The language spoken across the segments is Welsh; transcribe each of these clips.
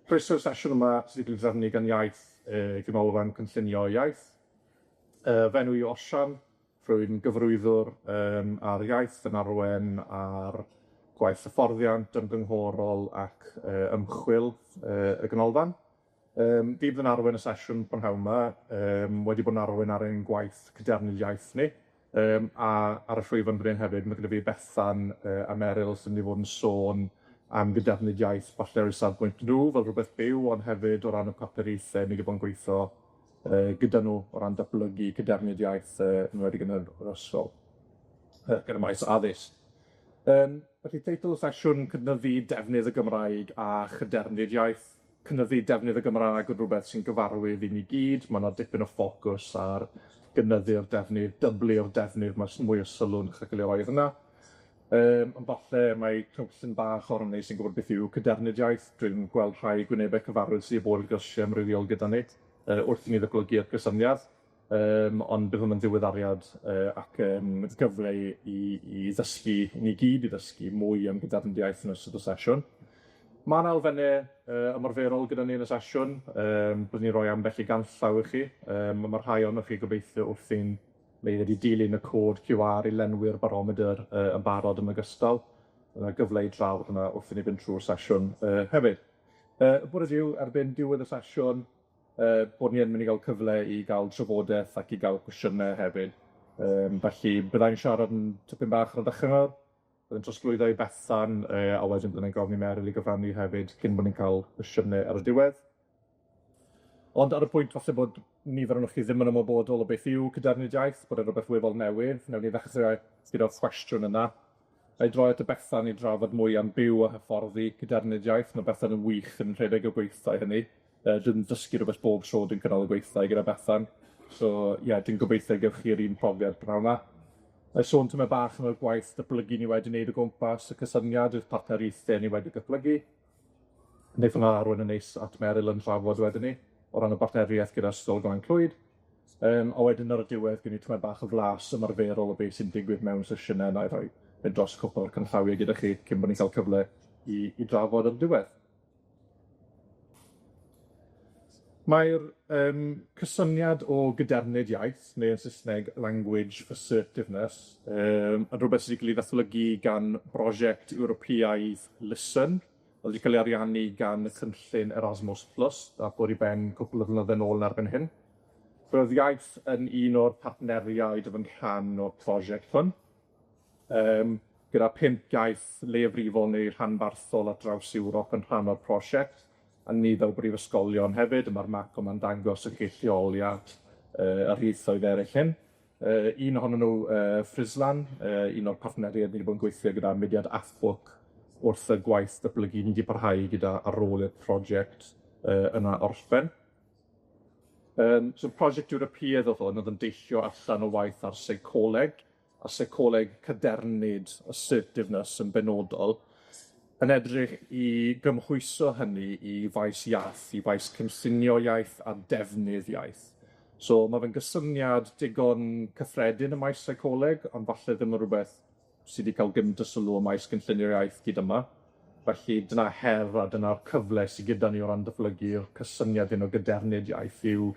Croeso'r sesiwn yma sydd wedi drefnu gan iaith Ganolfan Cynllunio Iaith. Fenw i Osian, rwy'n gyfrwyddwr ar iaith yn arwain ar gwaith hyfforddiant, ymgynghorol ac ymchwil y Ganolfan. Fi bydd yn arwain y sesiwn prynhawn yma, wedi bod yn arwain ar ein gwaith cadernid iaith ni, a ar y llwyfan bryn hefyd, mae gyda fi Bethan a Meryl sy'n mynd i fod yn sôn am cadernid iaith falle ar eu safbwynt nhw fel rhywbeth byw, ond hefyd o ran y papuraethau ni wedi bod yn gweithio gyda nhw o ran datblygu cadernid iaith yn wedi yn yr ysgol gyda maes addysg. Felly teitl y sesiwn cynyddu defnydd y Gymraeg a chadernid iaith. Cynyddu defnydd y Gymraeg yn rhywbeth sy'n gyfarwydd i ni gyd. Mae yna dipyn o ffocws ar gynyddu'r defnydd, dyblu'r defnydd, mae mwy o sylw'n chacilioedd yna. Ond falle mae cynllun bach o'r hynny sy'n gwybod beth yw cadernid iaith. Dwi'n gweld rhai gwynebau cyfarwydd sydd bod yn gyrsiau amrywiol gyda ni wrth i ni ddatblygu'r cysyniad, ond bydd hwn yn ddiweddariad ac gyfle i ddysgu, ni gyd i ddysgu mwy am cadernid iaith yn ystod y sesiwn. Mae yna elfennau ymarferol gyda ni yn y sesiwn, bydd ni'n rhoi ambell i ganllaw i chi. Mae rhai o'ch chi gobeithio wrth i'n wedi dilyn y cod QR i lenwi'r barometr yn barod yn ogystal. Yna gyfle i drafod yna wrth i ni fynd trwy'r sesiwn hefyd. Y bore diw, erbyn diwedd y sesiwn, bod ni yn mynd i gael cyfle i gael trafodaeth ac i gael cwestiynau hefyd. Felly, byddai'n siarad yn tipyn bach ar y dechrau, byddai'n trosglwyddo i Bethan, a wedyn byddai'n gofyn i Meryl i gyfrannu hefyd cyn bod ni'n cael cwestiynau ar y diwedd. Ond ar y pwynt falle bod nifer o'n chi ddim yn ymwybodol o beth yw cadernid iaith, bod e'n rhywbeth weddol newydd. Newn ni ddechrau gyda'r cwestiwn yna. A'i droi at y Bethan i drafod mwy am byw a hyfforddi cadernid iaith. Mae Bethan yn wych yn rhedeg o gweithdai hynny. Dwi'n dysgu rhywbeth bob tro dwi'n cynnal y gweithdai gyda Bethan. So, dwi'n gobeithio gewch chi'r un profiad pnawn yna. A'i sôn tyma bach am y gwaith datblygu ni wedi wneud o gwmpas y cysyniad yw'r partneriaethau ni wedi datblygu. Wneith hwnna arwain yn neis at Meryl yn trafod wedyn ni, o ran y partneriaeth gyda Ysgol Glan Clwyd. A wedyn ar y diwedd, gen i tymed bach o flas ymarferol o beth sy'n digwydd mewn sesiynau, na i roi fynd dros cwpl o'r cynllawiau gyda chi cyn bod ni'n cael cyfle i drafod ar y diwedd. Mae'r cysyniad o cadernid iaith, neu yn Saesneg language assertiveness, yn rhywbeth sydd wedi cael ei ddatblygu gan brosiect Ewropeaidd Listen, wedi cael ei ariannu gan y cynllun Erasmus Plus, a bod i ben cwpl o flynyddoedd yn ôl yn erbyn hyn. Roedd iaith yn un o'r partneriaid yn rhan o'r prosiect hwn, gyda 5 iaith leiafrifol neu rhanbarthol ar draws Ewrop yn rhan o'r prosiect, a ni fel brifysgolion hefyd, mae'r map yma'n dangos y lleoliad yr ieithoedd eraill hyn. Un ohonyn nhw Ffrislan, un o'r partneriaid ni wedi bod yn gweithio gyda mudiad athbwc wrth y gwaith datblygu ni wedi parhau gyda ar ôl y prosiect yna orffen. So prosiect Ewropeaidd oedd hwn, oedd yn deillio allan o waith ar seicoleg, a seicoleg cadernid assertiveness yn benodol, yn edrych i gymhwyso hynny i faes iaith, i faes cynllunio iaith a defnydd iaith. So mae fe'n gysyniad digon cyffredin y maes seicoleg, ond falle ddim yn rhywbeth sydd wedi cael gymaint o sylw y maes cynllunio iaith gyda yma. Felly dyna her a dyna'r cyfle sydd gyda ni o ran datblygu'r cysyniad hyn o cadernid iaith yw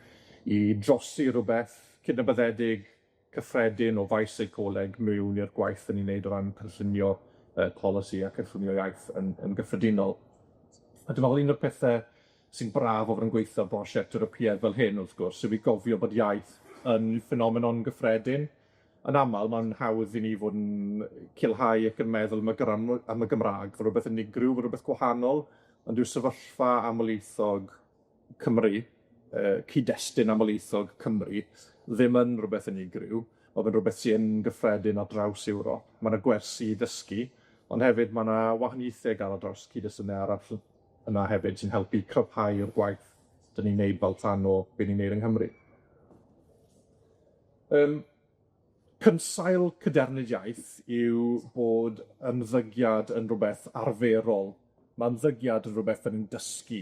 i drosi rhywbeth cydnabyddedig cyffredin o faes seicoleg mewn i'r gwaith yn ei wneud o ran cynllunio polisi a cynllunio iaith yn gyffredinol. A dwi'n meddwl un o'r pethau sy'n braf o fod yn gweithio brosiect Ewropeaidd fel hyn, wrth gwrs, yw i gofio bod iaith yn ffenomenon gyffredin. Yn aml, mae'n hawdd i ni fod yn culhau ac yn meddwl am y Gymraeg fel rhywbeth unigryw, fel rhywbeth gwahanol, ond yw sefyllfa amlieithog Cymru, cyd-destun amlieithog Cymru, ddim yn rhywbeth unigryw, ond yn rhywbeth sy'n gyffredin ar draws Ewrop. Mae yna gwersi i ddysgu, ond hefyd mae yna wahaniaethau gael ar draws cyd-destunau arall yna hefyd sy'n helpu cryfhau'r gwaith dyn ni'n neud fel tan o be ni'n neud yng Nghymru. Cynsail cadernid iaith yw bod ymddygiad yn rhywbeth arferol. Mae ymddygiad yn rhywbeth yn dysgu.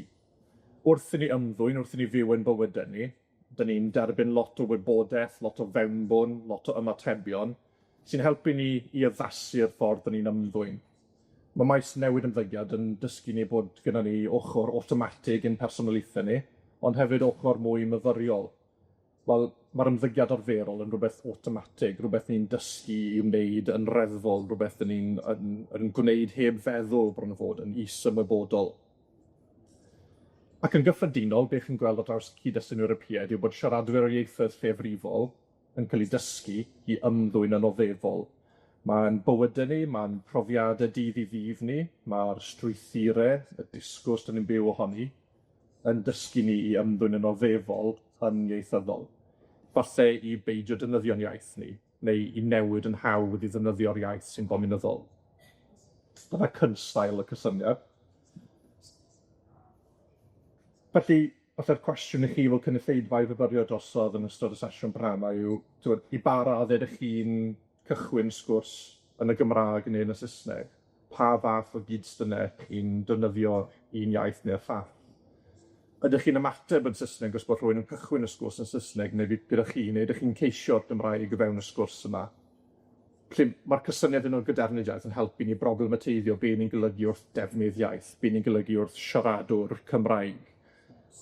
Wrth i ni ymddwyn, wrth i ni fyw yn bywydau ni, dyn ni'n derbyn lot o wybodaeth, lot o fewnbwn, lot o ymatebion, sy'n helpu ni i addasu'r ffordd dyn ni'n ymddwyn. Ma' maes newid ymddygiad yn dysgu ni bod gyda ni ochr awtomatig ein personolaethau ni, ond hefyd ochr mwy myfyriol. Wel, ma'r ymddygiad arferol yn rwbeth awtomatig, rwbeth ni'n dysgu i wneud yn reddfol, rwbeth yn gwneud heb feddwl bron o fod, yn is-ymwybodol. Ac yn gyffredinol, beth chi'n gweld o draws cyd-destun Ewropeaidd yw bod siaradwyr o ieithoedd llefrifol yn cael eu dysgu i ymddwyn yn oddefol. Mae'n bywydau ni, mae'n profiadau dydd i ddydd ni, mae'r strwythurau, y disgwrs dyn ni'n byw ohoni, yn dysgu ni i ymddwyn yn oddefol yn ieithyddol. Falle i beidio defnyddio'n iaith ni, neu i newid yn hawdd i ddefnyddio'r iaith sy'n gominyddol. Dyna cynsail y cysyniad. Felly, falle'r cwestiwn i chi fel cynulleidfa i fyfyrio drosodd yn ystod y sesiwn bren yw, i ba raddau ydych chi'n cychwyn sgwrs yn y Gymraeg neu yn y Saesneg, pa fath o gyd-stynau i'n defnyddio un iaith neu'r llall? Ydych chi'n ymateb yn Saesneg os bod rhywun yn cychwyn y sgwrs yn Saesneg neu gyda chi, neu ydych chi'n ceisio'r Gymraeg o fewn y sgwrs yma? Felly mae'r cysyniad yn o'r cadernid iaith yn helpu ni broblemeteiddio be ni'n golygu wrth defnydd iaith, be ni'n golygu wrth siaradwr Cymraeg.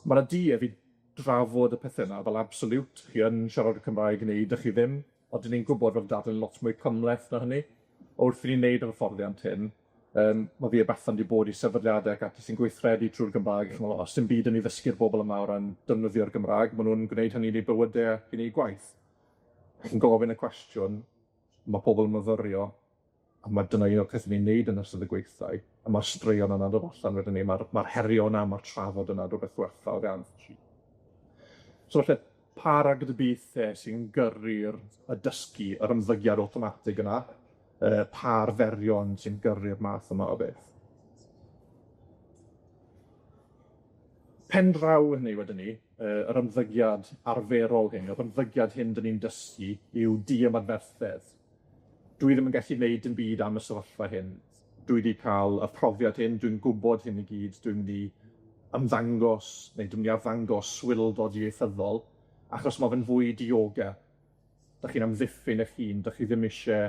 Mae yna duedd i drafod y pethau yna fel absolute, chi yn siarad y Cymraeg neu ydych chi ddim, ond 'dyn ni'n gwybod fel darlun lot mwy cymhleth na hynny. Wrth i ni wneud yr hyfforddiant hyn, ma' fi a Bethan 'di bod i sefydliadau ac ati sy'n gweithredu trwy'r Gymraeg, chi'n meddwl, o's dim byd yn ei ddysgu'r bobl yma o ran defnyddio'r Gymraeg, ma' nhw'n gwneud hynny yn eu bywydau ac yn eu gwaith. Chi'n gofyn y cwestiwn, ma' pobl yn myfyrio, a ma' dyna un o'r pethau ni'n neud yn ystod y gweithdai, a ma'r straeon yna'n dod allan wedyn ni, ma'r herio yna, ma'r trafod yna, rwbeth werthfawr iawn. So falle, pa ragdybiaethau sy'n gyrru'r y dysgu, yr ymddygiad awtomatig yna, pa'r ferion sy'n gyrru'r math yma o beth. Pen draw hynny wedyn ni, yr ymddygiad arferol hyn, yr ymddygiad hyn dyn ni'n dysgu yw di-ymadferthedd. Dwi ddim yn gallu wneud dim byd am y sefyllfa hyn. Dwi wedi cael y profiad hyn, dwi'n gwybod hyn i gyd, dwi'n mynd i ymddangos, neu dwi'n mynd i arddangos swildod ieithyddol, achos mae fe'n fwy dioga. Dach chi'n amddiffyn eich hun, dach chi ddim eisiau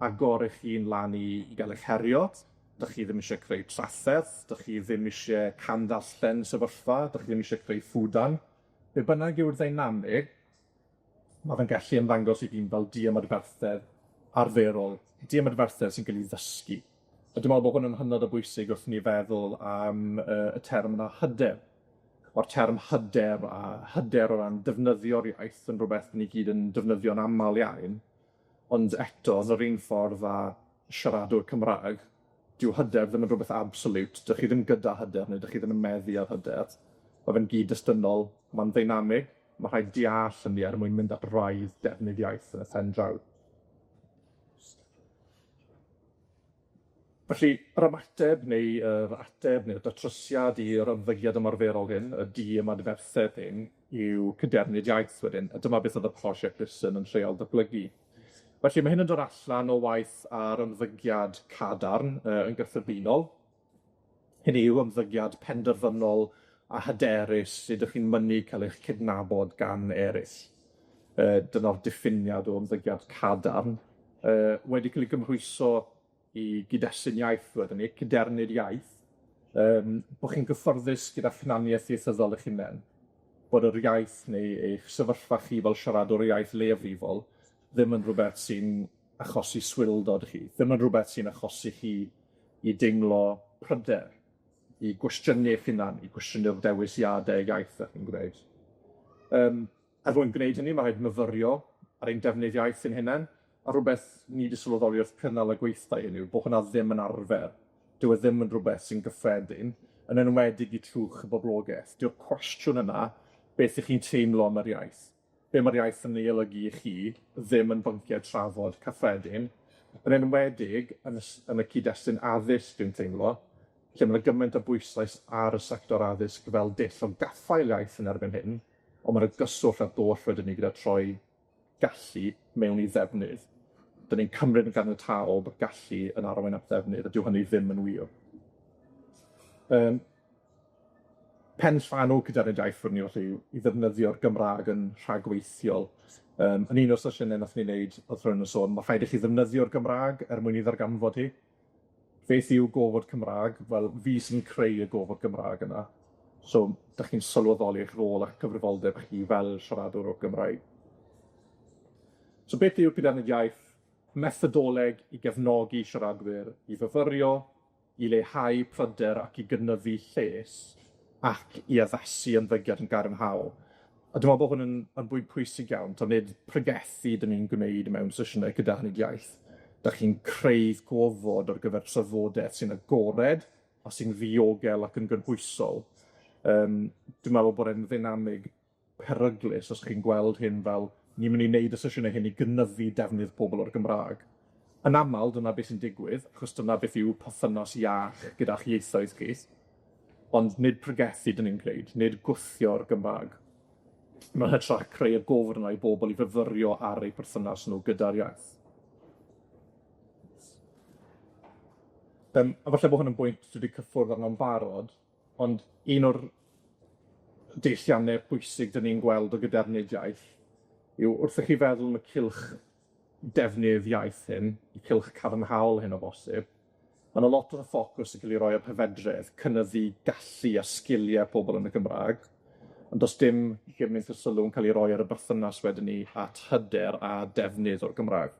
agor eich hun lan i gael eich herio, dach chi ddim eisiau creu trafferth, dach chi ddim eisiau candallen sefyllfa, dach chi ddim eisiau creu ffwdan. Be bynnag yw'r ddynamig, mae fe'n gallu ymddangos i hun fel di-ymadferthedd arferol, di-ymadferthedd sy'n cael ei ddysgu. A dwi'n meddwl bod hwn yn hynod o bwysig wrth ni feddwl am y term yna hyder. O'r term hyder a hyder o ran defnyddio'r iaith yn rhywbeth ni gyd yn defnyddio'n aml iawn, ond eto, yn yr un ffordd â siaradwr Cymraeg, dyw hyder ddim yn rhywbeth absolute. Dych chi ddim gyda hyder, neu dych chi ddim yn meddu ar hyder. Mae fe'n gyd-destynol, mae'n ddynamig, mae rhaid deall hynny er mwyn mynd at raidd defnydd iaith yn y pen draw. Felly, yr ymateb neu'r ateb neu'r datrysiad i'r ymddygiad ymarferol hyn, y di-ymadferthedd hyn, yw cadernid iaith wedyn, a dyma beth oedd y prosiect Bydd yn treial datblygu. Felly, mae hyn yn dod allan o waith ar ymddygiad cadarn yn gyffredinol. Hyn yw ymddygiad penderfynol a hyderus sut ydych chi'n mynnu cael eich cydnabod gan eraill. Dyna'r diffiniad o ymddygiad cadarn. Wedi cael ei gymhwyso i gyd-destun iaith wedyn ni, cadernid iaith, bod chi'n gyfforddus gyda ffynaniaeth ieithyddol eich hunain, bod yr iaith neu eich sefyllfa chi fel siaradwr iaith leafrifol ddim yn rhywbeth sy'n achosi swildod chi, ddim yn rhywbeth sy'n achosi chi i deimlo pryder, i gwestiynu eich hunain, i gwestiynnu'r dewisiadau iaith ydych chi'n gwneud. Er mwyn gwneud hynny, mae rhaid myfyrio ar ein defnydd iaith yn hunain, a rhywbeth ni wedi sylweddoli wrth cynnal y gweithdai hynny yw bod hwnna ddim yn arfer. Dyw e ddim yn rhywbeth sy'n gyffredin, yn enwedig i trwch y boblogaeth. Dyw'r cwestiwn yna, beth ych chi'n teimlo am yr iaith? Be mae'r iaith yn ei olygu i chi, ddim yn bynciau trafod cyffredin, yn enwedig yn y cyd-destun addysg dwi'n teimlo, lle mae 'na gymaint o bwyslais ar y sector addysg fel dull o gaffael iaith yn erbyn hyn, ond mae'r gyswllt a ddoll wedyn ni gyda troi gallu mewn i ddefnydd. 'Dyn ni'n cymryd yn ganiataol bod gallu yn arwain at ddefnydd, a dyw hynny ddim yn wir. Pen llanw cadernid iaith fwrdd ni felly i ddefnyddio'r Gymraeg yn rhagweithiol. Yn un o'r sesiynau nath ni wneud, o'dd rhywun yn sôn, ma' rhaid i chi ddefnyddio'r Gymraeg er mwyn i ddarganfod hi. Beth yw gofod Cymraeg? Wel, fi sy'n creu y gofod Gymraeg yna. So, dych chi'n sylweddoli eich rôl ac cyfrifoldeb chi fel siaradwr o Gymraeg. So beth yw cadernid iaith? Methodoleg i gefnogi siaradwyr i fyfyrio, i leihau pryder ac i gynyddu lles, ac i addasu ymddygiad yn gadarnhaol. A dwi'n meddwl bod hwn yn bwynt pwysig iawn, to nid pregethu dyn ni'n gwneud mewn sesiynau cadernid iaith. Dych chi'n creu gofod ar gyfer trafodaeth sy'n agored a sy'n ddiogel ac yn gynhwysol. Dwi'n meddwl bod e'n ddynamig peryglus os chi'n gweld hyn fel ni'n mynd i wneud y sesiynau hyn i gynyddu defnydd pobl o'r Gymraeg. Yn aml, dyna beth sy'n digwydd, achos dyna beth yw perthynas iach gyda'ch ieithoedd chi. Ond nid pregethu dyn ni'n gwneud, nid gwthio'r Gymraeg. Mae'n hytrach creu y gofod yna i bobl i fyfyrio ar eu perthynas nhw gyda'r iaith. A falle bod hwn yn bwynt dwi wedi cyffwrdd arno'n barod, ond un o'r deilliannau pwysig dyn ni'n gweld o gadernid iaith yw wrth i chi feddwl am y cylch defnydd iaith hyn, y cylch cadarnhaol hyn o bosib, mae yna lot o'r ffocws yn cael ei roi ar hyfedredd, cynyddu gallu a sgiliau pobl yn y Gymraeg, ond does dim gymaint o sylw yn cael ei roi ar y berthynas wedyn ni at hyder a defnydd o'r Gymraeg.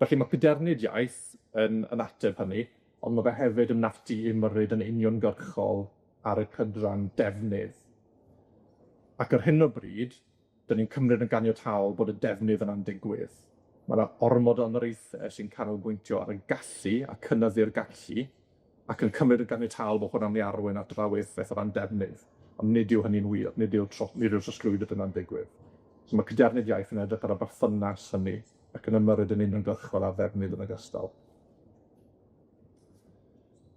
Felly mae cadernid iaith yn ateb hynny, ond mae fe hefyd yn naftu i ymyrryd yn uniongyrchol ar y cydran defnydd. Ac ar hyn o bryd, dyn ni'n cymryd yn ganiataol bod y defnydd yna'n digwydd. Mae yna ormod o ymreithau sy'n canolbwyntio ar y gallu a cynyddu'r gallu, ac yn cymryd yn ganiataol bod hwnna'n ei arwain at drawiaddiaeth o ran defnydd. Ond nid yw hynny'n wir, nid yw'r trosglwydod yna'n digwydd. So mae cadernid iaith yn edrych ar y berthynas hynny, ac yn ymyrryd yn uniongyrchol ar ddefnydd yn ogystal.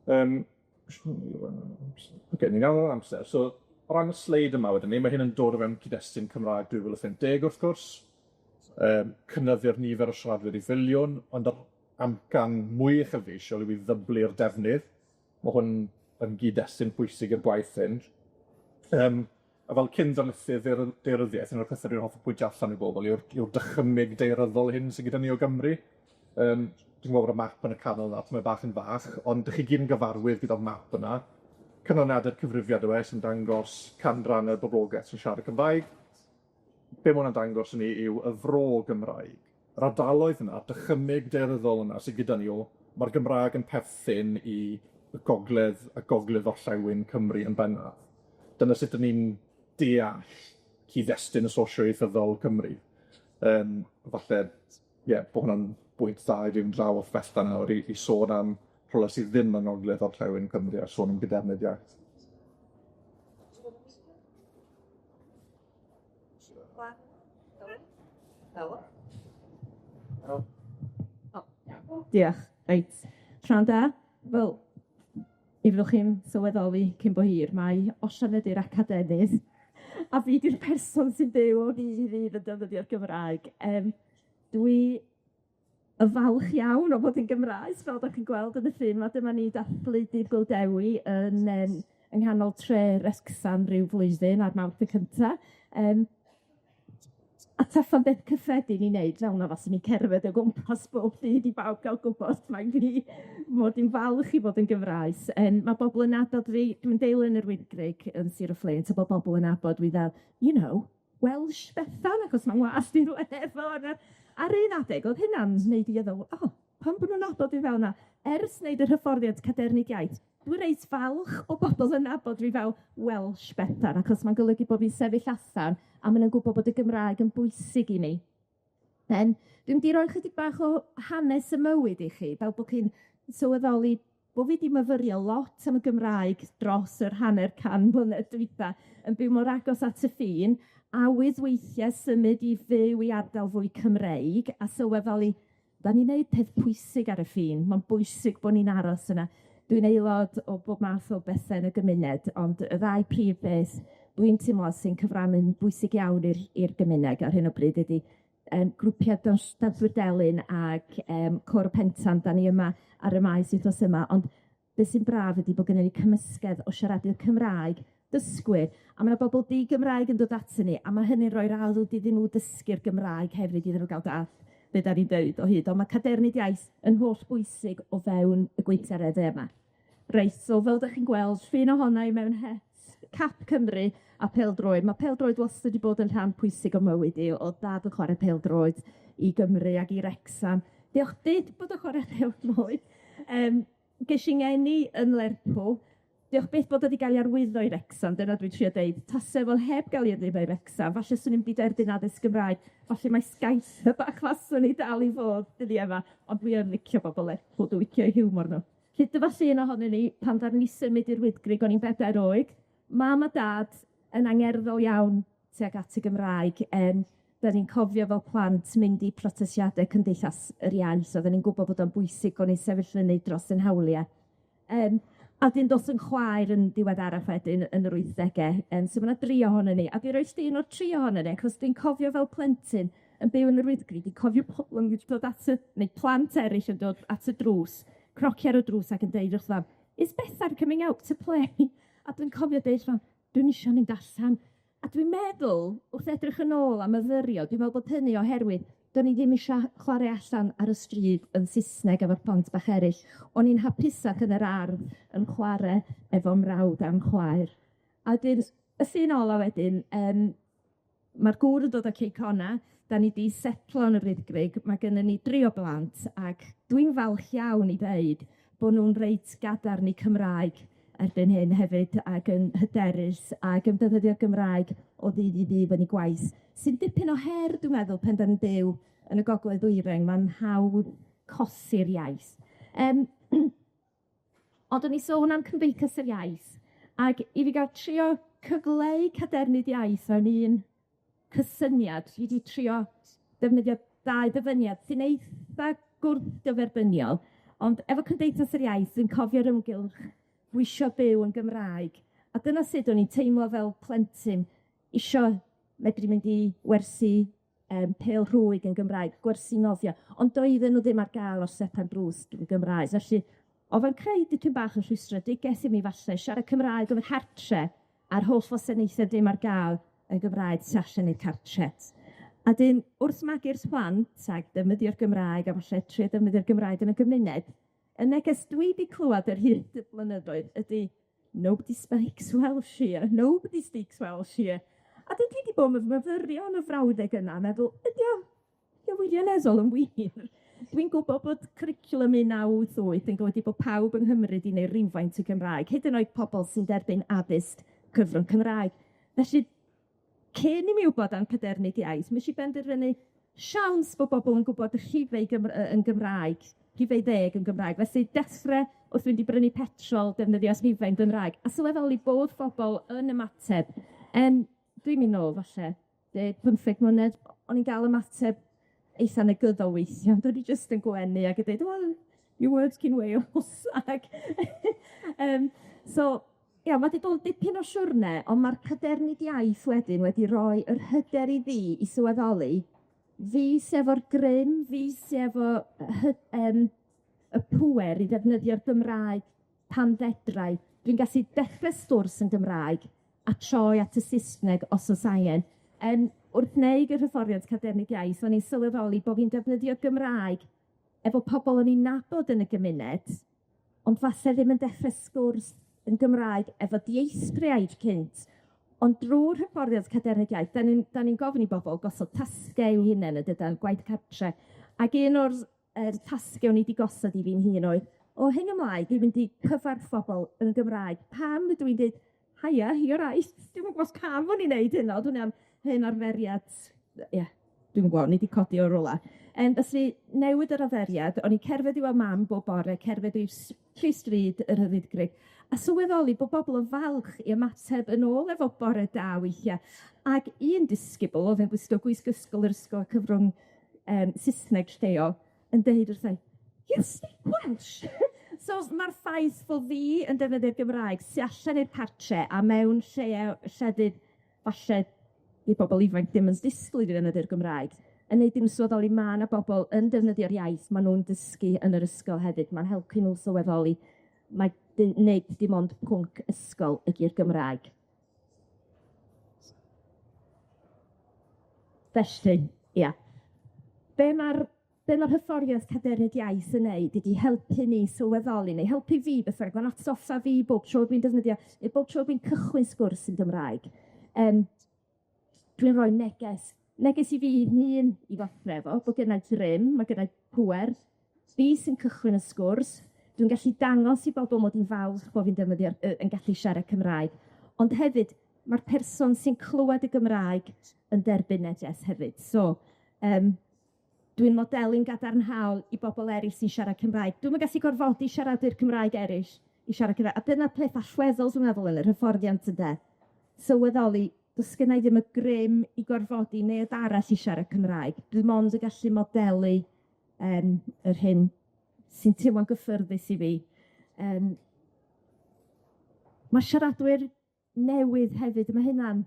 Ni'n gael yn amser. So, o ran y sleid yma wedyn ni, mae hyn yn dod o fewn cyd-destun Cymraeg 2050 wrth gwrs, cynyddu'r nifer o siaradwyr i filiwn, ond yr amcan mwy uchelgeisiol yw i ddyblu'r defnydd. Mae hwn yn gyd-destun pwysig i'r gwaith hyn. A fel cyn darlithydd deiryddiaeth, un o'r pethau dwi'n hoffi pwyntio allan i bobl yw'r dychymyg deiryddol hyn sydd gyda ni o Gymru. Dwi'n gwybod bod y map yn y canol yna, mae bach yn fach, ond dych chi gyd yn gyfarwydd gyda'r map yna. Canlyniadau'r cyfrifiad o sy'n dangos canran y boblogaeth sy'n siarad Cymraeg. Be mae hwnna'n dangos i ni yw y fro Gymraeg. Yr ardaloedd yna, dychymyg deiryddol yna sydd gyda ni mae'r Gymraeg yn perthyn i y gogledd orllewin Cymru yn bennaf. Dyna sut dyn ni'n deall cyd-destun y sosio-ieithyddol Cymru. Falle, bod hwnna'n bwynt dda i fynd draw o'r bella nawr i sôn am rhywle sydd ddim yn ogledd orllewin Cymru a sôn am cadernid iaith. Diolch. Reit. Rhan da. Wel, i fyddwch chi'n sylweddoli cyn bo hir, mae osianydd a cadernid, a fi di'r person sy'n byw o ddydd i ddydd yn defnyddio'r Gymraeg. Dwi yn falch iawn o fod yn Gymraes, fel ydych chi'n gweld yn y ffilm, a dyma ni dathlu dydd Gildewi yn yng nghanol tre Wrecsam ryw flwyddyn ar Mawrth y cynta. A taffan beth cyffredin i wneud, fel na faswn ni'n cerdded o gwmpas bob dydd i bawb gael gwybod, mae'n fi mod i'n falch i fod yn Gymraes. Mae bobl yn nabod fi, dwi'n deilyn yr Wyddgrug yn Sir y Fflint, a bobl yn nabod fi fel, Welsh Bethan, achos mae'n wast i rhywun efo. Ar un adeg, oedd hynna'n wneud i eddol, pan bod nhw'n nabod fi fel yna, ers wneud yr hyfforddiant cadernid iaith, dwi'n reit falch o bobl yn nabod fi fel Welsh Bethan, achos mae'n golygu bod fi'n sefyll allan, a maen nhw'n gwybod bod y Gymraeg yn bwysig i ni. Dwi'n mynd i roi chydig bach o hanes y mywyd i chi, fel bod chi'n sylweddoli bod fi wedi myfyrio lot am y Gymraeg dros yr hanner can mlynedd dwytha, yn byw mor agos at y ffin, a weithiau symud i fyw i ardal fwy Cymreig, a sylweddoli, da ni'n neud peth pwysig ar y ffin, mae'n bwysig bod ni'n aros yna. Dwi'n aelod o bob math o bethau yn y gymuned, ond y ddau prif beth dwi'n teimlo sy'n cyfrannu'n bwysig iawn i'r gymuned ar hyn o bryd ydy grwpiau Dathwyr Delyn ac Cwr Pentan, da ni yma ar y maes wythnos yma, ond beth sy'n braf ydy bod gennym ni cymysgedd o siaradwyr Cymraeg, dysgwyr, a mae yna bobl di-Gymraeg yn dod atyn ni, a mae hynny'n rhoi'r addwd iddyn nhw dysgu'r Gymraeg hefyd iddyn nhw gael be da ni'n dweud o hyd, ond mae cadernid iaith yn holl bwysig o fewn y gweithgareddau yma. Reit, so fel ydych chi'n gweld, ffin ohona i mewn het cap Cymru a pêl-droed. Mae pêl-droed wastad wedi bod yn rhan pwysig o mywyd i, o dad yn chwarae pêl-droed i Gymru ac i Wrecsam. Diolch dyd bod yn chwarae pêl-droed. Ges i ngeni yn Lerpwl. Diolch beth bod wedi cael ei arwyddo i Wrecsam, dyna dwi'n trio deud. Tasau fel heb gael ei arwyddo i Wrecsam, falle swn i'n byd erbyn addysg Gymraeg, falle mae Skype y bach faswn i dal i fod dyddi yma, ond dwi yn licio bobl Lerpwl, dwi'n licio hiwmor nhw. Felly dyfa llun ohonyn ni, pan ddaru ni symud i'r Wyddgrug, o'n i'n 4 oed, mam a dad yn angerddol iawn tuag at y Gymraeg. Da ni'n cofio fel plant mynd i protestiadau Cymdeithas yr Iaith, oedden ni'n gwybod bod o'n bwysig o'n i sefyll fyny dros ein hawliau. A dyn dos yn chwaer yn diweddarach wedyn yn yr 80au. So mae yna 3 ohonyn ni. A dwi'n rhoi llun o'r 3 ohonyn ni, achos dwi'n cofio fel plentyn yn byw yn yr Wyddgrug, dwi'n cofio pobl yn dod at neu plant eraill yn dod at y drws, croci ar y drws ac yn deud wrth fam, is Bethar coming out to play? A dwi'n cofio deud fam, dwi'n eisiau ni'n darllen. A dwi'n meddwl, wrth edrych yn ôl am y ddyrio, dwi'n meddwl bod hynny oherwydd, do'n i ddim eisiau chwarae allan ar y stryd yn Saesneg efo'r pont bach eraill. O'n i'n hapusach yn yr ardd yn chwarae efo mrawd a'n chwaer. A dyn, y llun ola wedyn, mae'r gŵr yn dod â ceicona, da ni di setlo yn yr Wyddgrug, mae gennym ni 3 o blant, ac dwi'n falch iawn i ddeud bod nhw'n reit gadarn i Cymraeg erbyn hyn hefyd, ac yn hyderus, ac yn defnyddio'r Gymraeg o ddydd i ddydd yn ei gwaith. Sy'n dipyn o her, dwi'n meddwl, pan da'n byw yn y gogledd ddwyrain, mae'n hawdd cosi'r iaith. Ond o'n i sôn am Cymdeithas yr Iaith, ac i fi gael trio cyfleu cadernid iaith o'n un cysyniad, fi wedi trio defnyddio 2 ddyfyniad sy'n eitha gwrth-gyferbyniol, ond efo Cymdeithas yr Iaith, dwi'n cofio'r ymgylch wisio byw yn Gymraeg. A dyna sut o'n i'n teimlo fel plentyn, isio medru mynd i wersi pêl-rwyd yn Gymraeg, gwersi nofio, ond doedden nhw ddim ar gael o'r sepan drws yn Gymraeg. Felly, o fe'n creu dipyn bach yn rhwystredig, i mi falle siarad Cymraeg o'n hartre a'r holl wasanaethau ddim ar gael yn Gymraeg tu allan i'r cartret. A dyn, wrth magu'r plant ag defnyddio'r Gymraeg a falle trio defnyddio'r Gymraeg yn y gymuned, y neges dwi wedi clywed yr hyd y blynyddoedd ydy nobody speaks Welsh here, nobody speaks Welsh here. A dwi wedi bod yn myfyrio yn y frawddeg yna, meddwl, ydy o wirioneddol yn wir. Dwi'n gwybod bod cwricwlwm 1988 yn golygu bod pawb yng Nghymru wedi gwneud rhywfaint o Gymraeg, hyd yn oed pobl sy'n derbyn addysg cyfrwng Cymraeg. Felly, cyn i mi wybod am cadernid iaith, mis i benderfynu siawns bod bobl yn gwybod y rhifau yn Gymraeg, rhifau 10 yn Gymraeg. Felly, dechrau wrth fynd i brynu petrol, defnyddio rhifau yn Gymraeg, a sylweddoli bod bobl yn ymateb. Dwi'n mynd nôl, falle, 15 mlynedd, o'n i'n gael ymateb eitha negyddol weithio, ond o'n i jyst yn gwenu ac yn dweud, well, your words can Wales. Mae wedi dod dipyn o siwrne, ond mae'r cadernid iaith wedyn wedi rhoi yr hyder i fi i sylweddoli, fi sefo'r grym, fi sefo y pŵer i ddefnyddio'r Gymraeg pan fedrau. Dwi'n gallu dechrau stwrs yn Gymraeg a troi at y Saesneg os oes angen. Wrth wneud yr hyfforddiant cadernid iaith, o'n i'n sylweddoli bod fi'n defnyddio Gymraeg efo pobl o'n i'n nabod yn y gymuned, ond falle ddim yn dechrau sgwrs yn Gymraeg efo dieithriaid cynt. Ond drwy'r hyfforddiant cadernid iaith, da ni'n gofyn i bobl gosod tasgau i'w hunain ydydan, gwaith cartre. Ac un o'r tasgau o'n i wedi gosod i fi'n hun oedd, o hyn ymlaen, dwi'n mynd i cyfarch bobl yn Gymraeg. Pam ydw i'n dweud, haia, you're right, dwi'n gwybod cam o'n i'n neud hynna, dwi'n am hyn arferiad, dwi'n gwybod, ni wedi codi o'r rola. Felly, newid yr arferiad, o'n i cerdded i'w mam bob bore, cerdded i'w stryd yr Wyddgrug, a sylweddoli bod bobl yn falch i ymateb yn ôl efo bore da weithiau. Ac un disgybl, oedd e'n gwisgo gwisg ysgol yr ysgol cyfrwng Saesneg lleol, yn deud wrthai, you speak Welsh? So mae'r ffaith bod fi yn defnyddio'r Gymraeg sy allan i'r cartre a mewn lledydd falle i bobl ifanc ddim yn disgwyl i ddefnyddio'r Gymraeg, yn neud i'n sylweddoli ma' 'na bobl yn defnyddio'r iaith ma' nhw'n dysgu yn yr ysgol hefyd. Ma'n helpu nhw sylweddoli mai nid dim ond pwnc ysgol ydi'r Gymraeg. Felly, ia. Be mae'r be mae'r hyfforddiant cadernid iaith yn neud ydy helpu ni sylweddoli, neu helpu fi beth bynnag, mae'n atgoffa fi bob tro dwi'n defnyddio, neu bob tro dwi'n cychwyn sgwrs yn Gymraeg. Dwi'n rhoi neges i fi hun i fathre efo, bod gennau drym, mae gennau pŵer, fi sy'n cychwyn y sgwrs, dwi'n gallu dangos i bobl mod i'n falch bod fi'n defnyddio, yn gallu siarad Cymraeg, ond hefyd, mae'r person sy'n clywed y Gymraeg yn derbyn neges hefyd. So, dwi'n modelu'n gadarnhaol i bobl eraill sy'n siarad Cymraeg. Dwi'n gallu gorfodi siaradwyr Cymraeg eraill i siarad Cymraeg. A dyna'r peth allweddol dwi'n meddwl yn yr hyfforddiant ynde. Sylweddoli, does gennai ddim y grym i gorfodi neb arall i siarad Cymraeg. Dwi'n mond yn gallu modelu yr hyn sy'n teimlo'n gyffyrddus i fi. Mae siaradwyr newydd hefyd, mae hynna'n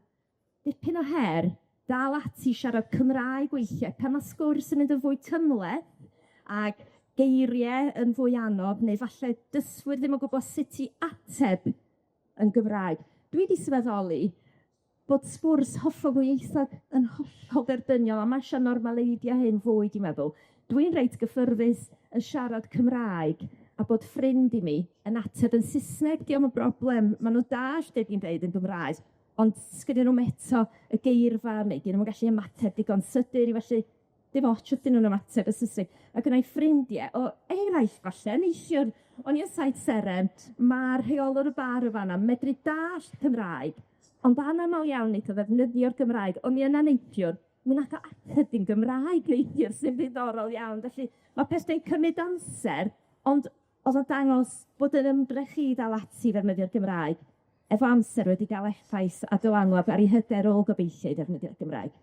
dipyn o her, dal ati siarad Cymraeg weithiau, pan mae sgwrs yn mynd yn fwy tymleth, ac geiriau yn fwy anodd, neu falle dysgwyr ddim yn gwybod sut i ateb yn Gymraeg. Dwi wedi sylweddoli bod sgwrs hollol ddwyieithog yn hollol dderbyniol, a mae eisiau normaleidio hyn fwy, dwi'n meddwl. Dwi'n reit gyffyrddus yn siarad Cymraeg, a bod ffrind i mi yn ateb yn Saesneg, diolch yn broblem. Maen nhw dallt be dwi'n deud yn Gymraeg, ond sgydyn nhw'n eto y geirfa, neu dyn nhw'n gallu ymateb digon sydyn, i felly dim ots ydyn nhw'n ymateb y Saesneg. A gynnau ffrindiau, o eraill falle, neithiwr, o'n i yn Saith Seren, mae'r rheolwr y bar y fanna, medru dallt Cymraeg, ond anaml iawn eith o ddefnyddio'r Gymraeg, o'n i yna neithiwr, mynd at o ateb yn Gymraeg neithiwr sy'n ddiddorol iawn. Felly mae pethau'n cymryd amser, ond oedd o'n dangos bod yn ymdrech i ddal ati ddefnyddio'r Gymraeg, efo amser wedi gael effaith a dylanwad ar ei hyder ôl gobeithio i ddefnyddio'r Gymraeg.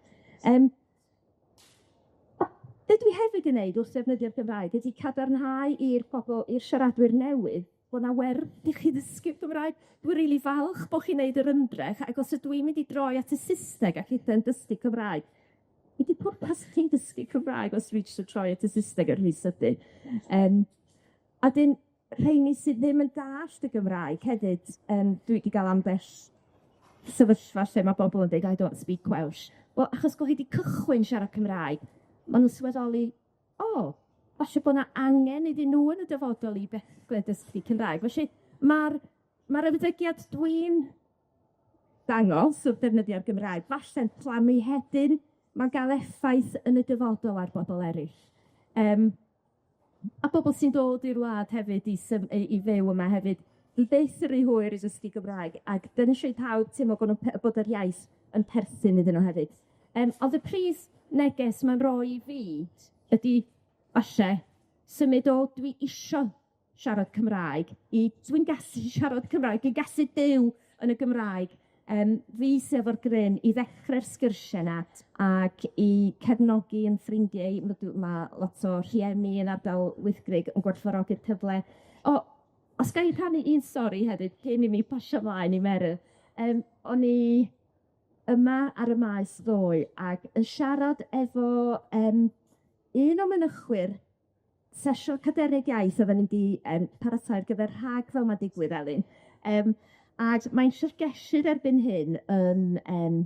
Be dwi hefyd yn gwneud wrth ddefnyddio'r Gymraeg ydy cadarnhau i'r siaradwyr newydd bod 'na werth i chi ddysgu Gymraeg. Dwi'n rili falch bod chi'n neud yr ymdrech, ac os ydw i'n mynd i droi at y Saesneg ac gyda'n dysgu Cymraeg, ydy pwrpas chi'n dysgu Cymraeg os dwi eisiau troi at y Saesneg yn rhy sydyn. A dyn, rheini sydd ddim yn dallt y Gymraeg hefyd, dwi wedi cael ambell sefyllfa lle mae bobl yn dweud, I don't speak Welsh. Wel, achos bod chi wedi cychwyn siarad Cymraeg, maen nhw'n sylweddoli, falle bod 'na angen iddyn nhw yn y dyfodol i ble dysgu Cymraeg. Felly, mae'r ymddygiad dwi'n dangos wrth defnyddio'r Gymraeg, falle'n plannu hedyn, mae'n gael effaith yn y dyfodol ar bobl eraill. A bobl sy'n dod i'r wlad hefyd i fyw yma hefyd, byth yn rhy hwyr i dysgu Gymraeg, ac dyna eisiau pawb teimlo bod yr iaith yn perthyn iddyn nhw hefyd. Ond y prif neges mae'n rhoi i fi ydy, falle, symud o dwi isio siarad Cymraeg i dwi'n gallu siarad Cymraeg, dwi'n gallu byw yn y Gymraeg, fi sydd efo'r gryn i ddechrau'r sgyrsiau 'na ac i cefnogi yn ffrindiau. Mae lot o rhieni yn ardal Wyddgrug yn gwerthfawrogi'r cyfle. Os ga i rhannu un stori hefyd, cyn i mi pasio ymlaen i Meryl. O'n i yma ar y maes ddoe ac yn siarad efo un o mynychwyr sesiwn cadernid iaith oedden ni wedi paratoi ar gyfer rhag fel mae digwydd Elin. Ac mae'n llyfrgellydd erbyn hyn yn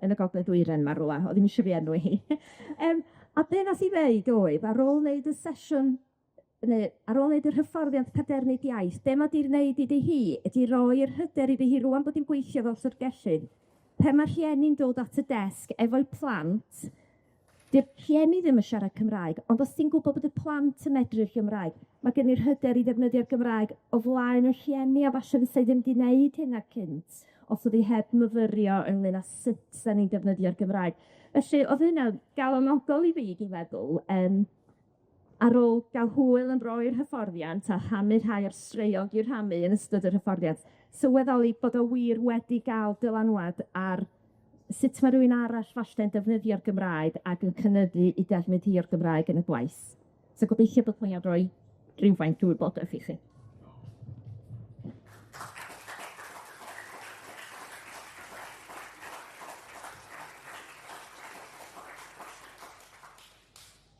y Gogledd Dwyren ma' rwla, oedd ddim isio fi enwi hi. A be nath hi ddeud oedd, ar ôl wneud y sesiwn, ar ôl wneud yr hyfforddiant cadernid iaith, be ma' 'di'r wneud iddi hi ydi roi'r hyder iddi hi rŵan bod hi'n gweithio fel llyfrgellydd. Pe mae'r rhieni'n dod at y desg efo'u plant, di'r rhieni ddim yn siarad Cymraeg, ond os ti'n gwybod bod y plant yn medru'r Gymraeg, mae gen i'r hyder i ddefnyddio'r Gymraeg o flaen y rhieni, a falle fyddai ddim wedi wneud hynna cynt, os oedd hi heb myfyrio ynglyn â sut sa'n ni'n defnyddio'r Gymraeg. Felly, oedd hynna galonogol i fi, dwi'n meddwl, ar ôl gael hwyl yn roi'r hyfforddiant a rhannu rhai o'r straeog i'w rhannu yn ystod yr hyfforddiant, sylweddoli bod o wir wedi gael dylanwad ar sut mae rhywun arall falle'n defnyddio'r Gymraeg ac yn cynyddu i defnyddio'r Gymraeg yn y gwaith. So gobeithio bod hwnna'n rhoi rhywfaint o wybodaeth i chi.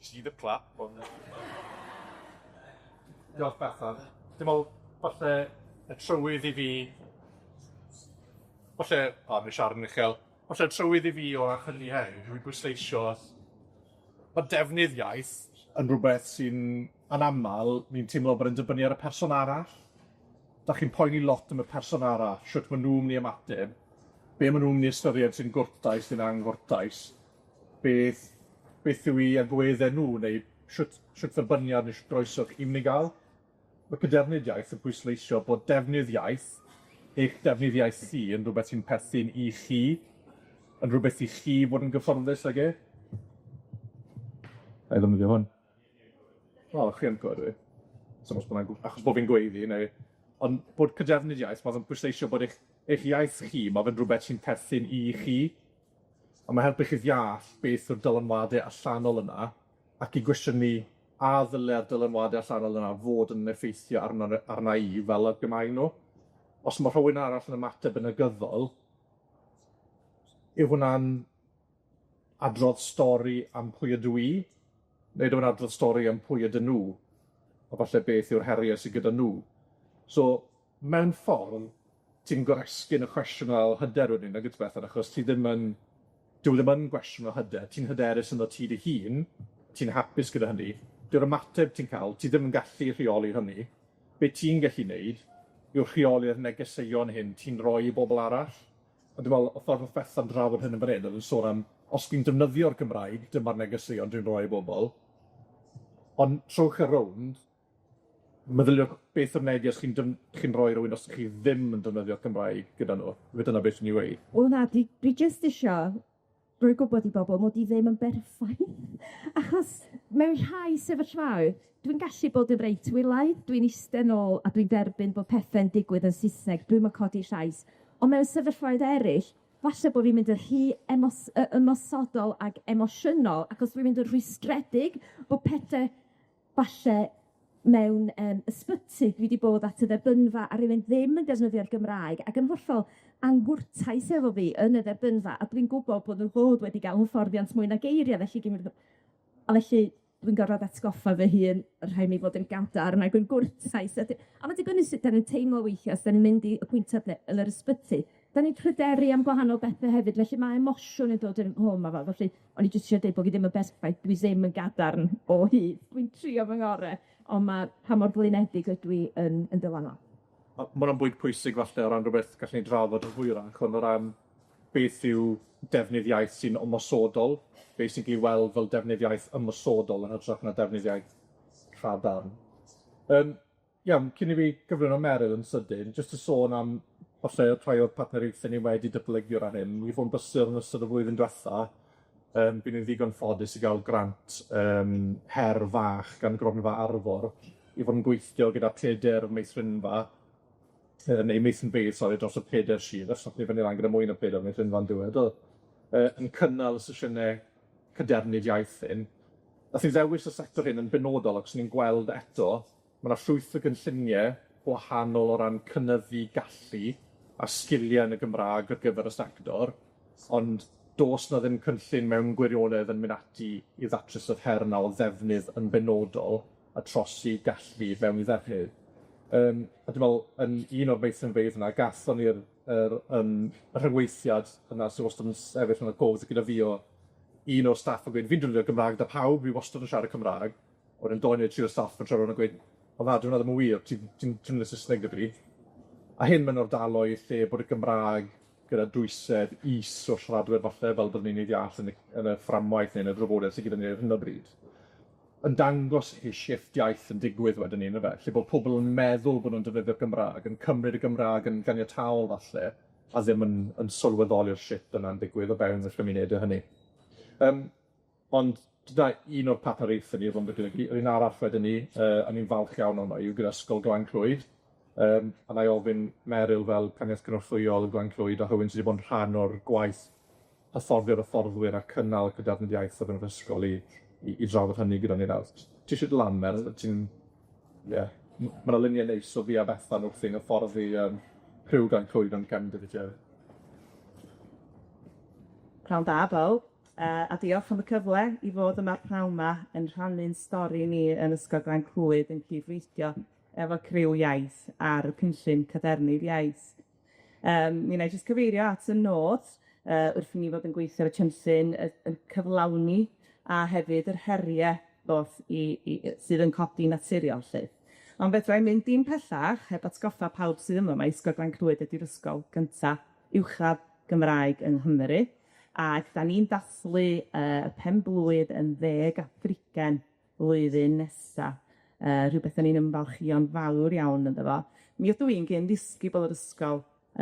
See the clap on the... Diolch Bethan. Dim ond, falle y trywydd i fi... Falle, mi siarad yn uchel. Falle trywydd i fi o achynnu hyn, dwi'n bwysleisio mae defnydd iaith yn rhywbeth sy'n anaml, ni'n teimlo bod yn dibynnu ar y person arall. Da chi'n poeni lot am y person arall, shwt maen nhw'n mynd i ymateb, be maen nhw'n mynd i ystyried sy'n gwrtais sy'n angwrtais, beth yw i agweddau nhw, neu shwt ddibyniad neu shwt groeswch i'n mynd i gael. Mae cadernid iaith yn pwysleisio bod defnydd iaith, eich defnydd iaith chi, yn rhywbeth sy'n perthyn i chi, yn rhywbeth i chi fod yn gyfforddus ag e. Na i ddefnyddio hwn. O, chi yn gwybod fi. Achos bod fi'n gweiddi, neu... Ond bod cadernid iaith, mae'n pwysleisio bod eich iaith chi, mae fe'n rhywbeth sy'n perthyn i chi, a mae helpu chi ddeall beth yw'r dylanwadau allanol yna, ac i gwestiynu a ddyle'r dylanwadau allanol yna fod yn effeithio arna i fel y Gymraeg nhw. Os mae rhywun arall yn ymateb yn negyddol, yw hwnna'n adrodd stori am pwy ydw i, neu yw hwnna'n adrodd stori am pwy ydyn nhw, a falle beth yw'r heriau sydd gyda nhw. So, mewn ffordd, ti'n goresgyn y cwestiwn o hyder wedyn, nag ydw beth, achos ti ddim yn gwestiwn o hyder, ti'n hyderus yn o ti dy hun, ti'n hapus gyda hynny, dyw'r ymateb ti'n cael, ti ddim yn gallu rheoli hynny. Be ti'n gallu wneud yw rheoli'r negeseuon hyn ti'n rhoi i bobl arall. A dwi'n meddwl, o ffordd o Bethan drafod hyn yn fan hyn, oedd yn sôn am, os dwi'n defnyddio'r Gymraeg, dyma'r negeseuon dwi'n rhoi i bobl. Ond trwch y rownd, meddyliwch beth o'r neges chi'n rhoi rhywun os chi ddim yn defnyddio Cymraeg gyda nhw. Fe dyna beth sy'n ei weid. Wel na, dwi jyst isio roi gwybod i bobl mod i ddim yn berffaith. Achos mewn rhai sefyllfaoedd, dwi'n gallu bod yn reit wilaidd, dwi'n eistedd nôl a dwi'n derbyn bod pethau'n digwydd yn Saesneg, dwi'n yn codi llais. Ond mewn sefyllfaoedd eraill, falle bod fi'n mynd yn rhy ymosodol ac emosiynol, achos dwi'n mynd yn rhwystredig bod pethau falle mewn ysbyty dwi wedi bod at y dderbynfa a rhywun ddim yn defnyddio'r Gymraeg ac yn hollol angwrtais efo fi yn y dderbynfa a dwi'n gwybod bod yn fod wedi gael hyfforddiant mwy na geiriau felly dwi'n gorfod atgoffa fy hun rhaid mi fod yn gadarn ac yn gwrtais a mae digon sut da ni'n teimlo weithio os da ni'n mynd i y pwyntad yn yr ysbyty. Da ni'n pryderu am gwahanol bethau hefyd, felly mae emosiwn yn dod yn hwn ma fel, felly o'n i jyst eisiau deud bod fi ddim yn berffaith, dwi ddim yn gadarn o hyd, dwi'n trio fy ngorau, ond pa mor blinedig ydw i yn dylanol. Mae hwnna'n bwynt pwysig falle o ran rhywbeth gallwn ni drafod yn hwyrach, ond o ran beth yw defnydd iaith sy'n ymosodol, beth sy'n cael ei weld fel defnydd iaith ymosodol yn hytrach na defnydd iaith rhadarn. Iawn, cyn i fi gyflwyno Meryl yn sydyn, jyst y sôn am falle rhai o'r partneriaethau ni wedi datblygio ran hyn. Wi fod yn bysur yn ystod y flwyddyn diwetha, bydd ni'n ddigon ffodus i gael grant her fach gan gronfa Arfor i fod yn gweithio gyda peder meithrinfa, neu meithrinfeydd, dros y peder sydd, os ni fyny lan gyda mwy na peder meithrinfa'n diwedd, yn cynnal y sesiynau cadernid iaith hyn. Nath ni ddewis y sector hyn yn benodol, ac os ni'n gweld eto, mae yna llwyth o gynlluniau gwahanol o ran cynyddu gallu a sgiliau yn y Gymraeg ar gyfer y sector, ond do's na ddim cynllun mewn gwirionedd yn mynd ati i ddatrys y her na o ddefnydd yn benodol a trosi gallu fewn i ddefnydd. A dwi'n meddwl, yn un o'r meithrinfeydd yna, gathon ni'r rhyngweithiad yna sy'n wastad yn sefyll yn y cof gyda fi o un o'r staff yn gweud, fi'n defnyddio Gymraeg da pawb, fi wastad yn siarad Cymraeg, ond yn doedd tri'r staff yn siarad yn gweud, o na, dwi'n ddim yn wir, ti'n yn y Saesneg gyda fi. A hyn mewn ardaloedd lle bod y Gymraeg gyda dwysedd is o siaradwyr falle, fel byddwn ni'n ei ddeall yn y fframwaith neu yn y drafodaeth sydd gyda ni ar hyn o bryd, yn dangos i shifft iaith yn digwydd wedyn ni, lle bod pobl yn meddwl bod nhw'n defnyddio'r Gymraeg, yn cymryd y Gymraeg yn ganiataol falle, a ddim yn sylweddoli'r shift yna'n digwydd o fewn y chymunedau hynny. Ond dyna un o'r partneriaethau ni, yr un arall wedyn ni, a ni'n falch iawn o'no, yw gyda Ysgol Glan Clwyd. A na i ofyn Meryl fel caniaeth gynorthwyol y Glan Clwyd a rhywun sydd wedi bod yn rhan o'r gwaith hyfforddio'r hyfforddwyr a cynnal cadernid iaith ar yn yr ysgol i drafod hynny gyda ni nawr. Ti eisiau dy lan, Meryl? Mae yna luniau neis o fi a Bethan wrth i'n hyfforddi criw Glan Clwyd yn cefn dy fi. Pnawn da, bawb. A diolch am y cyfle i fod yma'r pnawn yma yn rhannu'n stori ni yn Ysgol Glan Clwyd yn cydweithio efo criw iaith a'r cynllun cadernid iaith. Mi wna i jyst cyfeirio at y nod wrth i ni fod yn gweithio ar y cynllun yn cyflawni a hefyd yr heriau sydd yn codi naturiol, lle. Ond fedra i mynd dim pellach heb atgoffa pawb sydd yma, mae Ysgol Glan Clwyd ydy'r ysgol gynta uwchradd Gymraeg yng Nghymru, ac da ni'n dathlu y penblwydd yn 10 Afrigen flwyddyn nesa, rhywbeth da ni'n ymfalchio'n fawr iawn ynddo fo. Mi ydw i'n gen ddisgybl bod yr ysgol a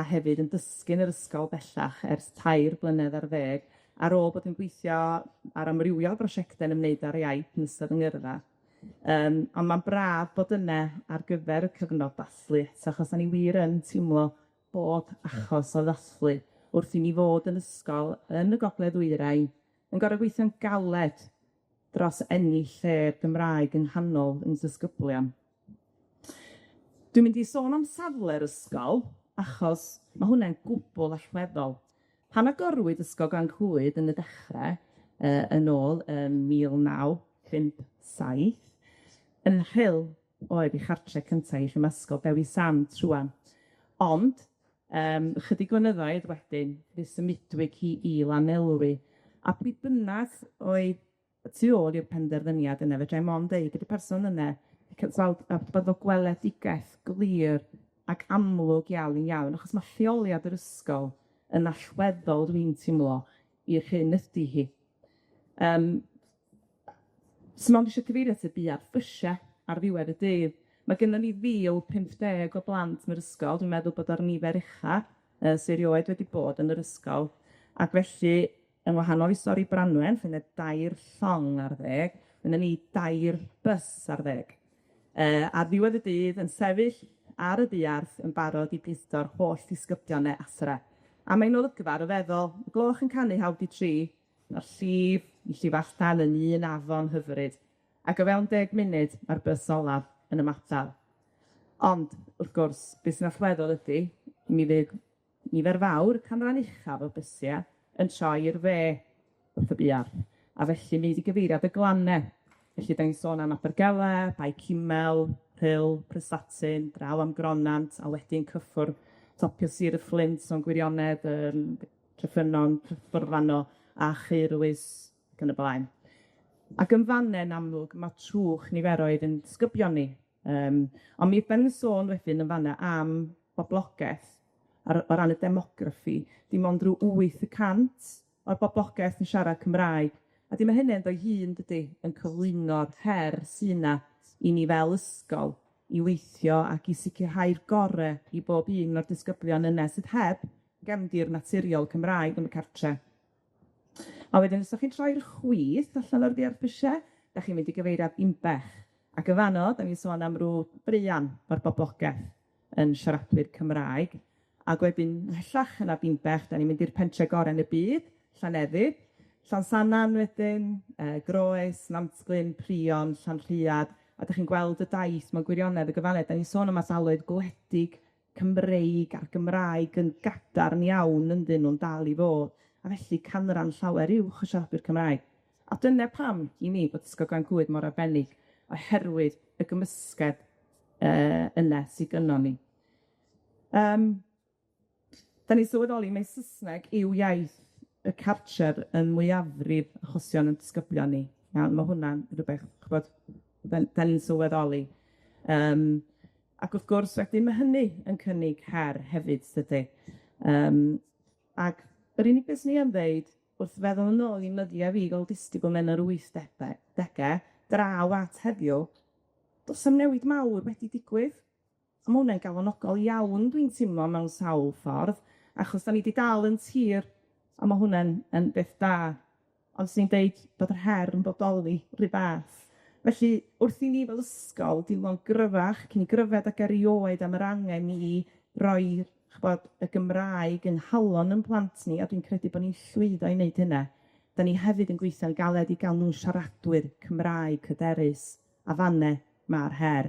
hefyd yn dysgu yn yr ysgol bellach ers 3 blynedd ar 10, ar ôl bod yn gweithio ar amrywiol brosiectau yn ymwneud â'r iaith yn ystod yng Nghyrfa. Ond mae'n braf bod yna ar gyfer y cyfnod dathlu, achos da ni wir yn teimlo bod achos o ddathlu wrth i ni fod yn ysgol yn y Gogledd Ddwyrain yn gor'o' gweithio'n galed dros enni lle'r Gymraeg yng nghanol yn disgyblion. Dwi'n mynd i sôn am safle'r ysgol, achos mae hwnna'n gwbl allweddol. Pan agorwyd Ysgol Glan Clwyd yn y dechre, yn ôl 1957, yn Rhyl oedd ei chartre cynta i lle mae ysgol Dewi Sant rŵan. Ond, chydig blynyddoedd wedyn, fe symudwyd hi i Lanelwy, a pwy bynnag oedd tu ôl i'r penderfyniad yna, fedrai mond deud gyda person yna, bod o gweledigaeth glir ac amlwg iawn, achos mae lleoliad yr ysgol yn allweddol dwi'n teimlo i'r hyn ydi hi. Mond eisiau cyfeirio at y buarth fysiau ar ddiwedd y dydd. Mae gennym ni 1,050 o blant yn yr ysgol, dwi'n meddwl bod o'r nifer ucha sy erioed wedi bod yn yr ysgol, ac felly, yn wahanol i stori Branwen, fe yna 2 llong ar 10, fe yna ni 2 bys ar 10. Ar ddiwedd y dydd yn sefyll ar y buarth yn barod i blithdo'r holl ddisgyblion asra. A mae'n olygfa o feddwl, y gloch yn canu 9:03, a'r llif i llif allan yn un afon hyfryd, ac o fewn 10 munud mae'r bys olaf yn ymatal. Ond, wrth gwrs, beth sy'n allweddol ydy, mi fydd nifer fawr, canran uchaf o bysiau, yn troi i'r fe wrth y buarth. A felly mi wedi gyfeiriad y glannau. Felly, da ni'n sôn am Abergele, Bai Cymel, Rhyl, Prestatyn, draw am Gronant, a wedyn cyffwr topio Sir y Fflint o'n gwirionedd, Tryffynon, Tryfforfanno, a Chyrwys, ac yn y blaen. Ac yn fanne'n amlwg, mae trwch niferoedd yn disgyblion ni. Ond mi ben yn sôn wedyn yn fanna am boblogaeth o ran y demograffi, dim ond rhyw 8% o'r boblogaeth yn siarad Cymraeg. A dim mae hynny'n ddoi hun, dydy, yn cyflwyno'r her sy'n i ni fel ysgol i weithio ac i sicirhau'r gore i bob un o'r disgyblion yna sydd heb gefndir naturiol Cymraeg yn y cartre. A wedyn, os ydych chi'n troi'r chwith allan o'r buarth bysiau, da chi'n mynd i gyfeiriad Umbech. Ac y fanno, da ni'n sôn am rhyw brian o'r boblogaeth yn siaradwyr Cymraeg. Ac wedyn, hellach yna Umbech, da ni'n mynd i'r pentre gorau yn y byd, Llanefydd, Llansannan wedyn, Groes, Nantglyn, Prion, Llanrhiad, a ydych chi'n gweld y daith mewn gwirionedd y gyfannedd, da ni'n sôn am ardaloedd gwledig Cymreig a'r Gymraeg yn gadarn iawn ynddyn nhw'n dal i fod, a felly canran llawer uwch o siaradwyr Cymraeg. A dyna pam i ni bod Ysgol Glan Clwyd mor arbennig, oherwydd y gymysgedd yna sydd gynnon ni. Da ni'n sylweddoli mai Saesneg yw iaith y cartref yn mwyafrif achosion yn disgyblion ni. Mae hwnna'n rhywbeth, ch'bod, da ni'n sylweddoli. Ac wrth gwrs, wedyn mae hynny yn cynnig her hefyd, dydy. Ac yr unig beth ni yn ddeud, wrth feddwl yn ôl i nyddiau fi gael disgybl mewn yr 80au, draw at heddiw, does am newid mawr wedi digwydd. A mae hwnna'n galonogol iawn, dwi'n teimlo, mewn sawl ffordd, achos da ni wedi dal yn tir, a mae hwnna'n yn beth da. Ond sy'n deud bod yr her yn bodoli rhy fath. Felly, wrth i ni fel ysgol dilyn gryfach, cyn i gryfed ac erioed am yr angen i roi y Gymraeg yn halon yn plant ni, a dwi'n credu bod ni'n llwyddo i wneud hynna. Da ni hefyd yn gweithio'n galed i gael nhw'n siaradwyr Cymraeg hyderus, a fanne mae'r her.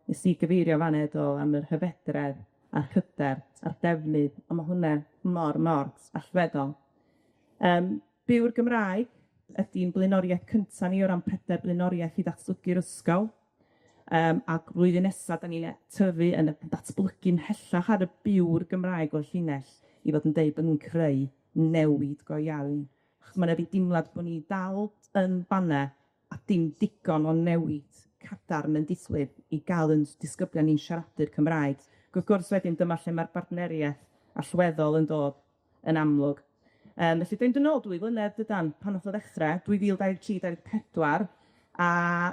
Nes i gyfeirio fanne do am yr hyfedredd, a'r hyder, a'r defnydd, a mae hwnna mor allweddol. Byw'r Gymraeg ydy'n blaenoriaeth cyntaf ni o ran 4 blaenoriaeth i ddatblygu'r ysgol. Ac flwyddyn nesaf, da ni'n tyfu yn datblygu'n hellach ar y byw'r Gymraeg o'r llinell i fod yn deud bod ni'n creu newid go iawn. Mae yna fi dimlad bod ni dal yn fanna, a dim digon o newid cadarn yn disgled i gael yn disgyblion ni'n siaradwyr Cymraeg. Wrth gwrs wedyn dyma lle mae'r partneriaeth allweddol yn dod yn amlwg. Felly dwi'n dod yn ôl 2 flynedd dydan pan nath o ddechrau, 2023-2024, a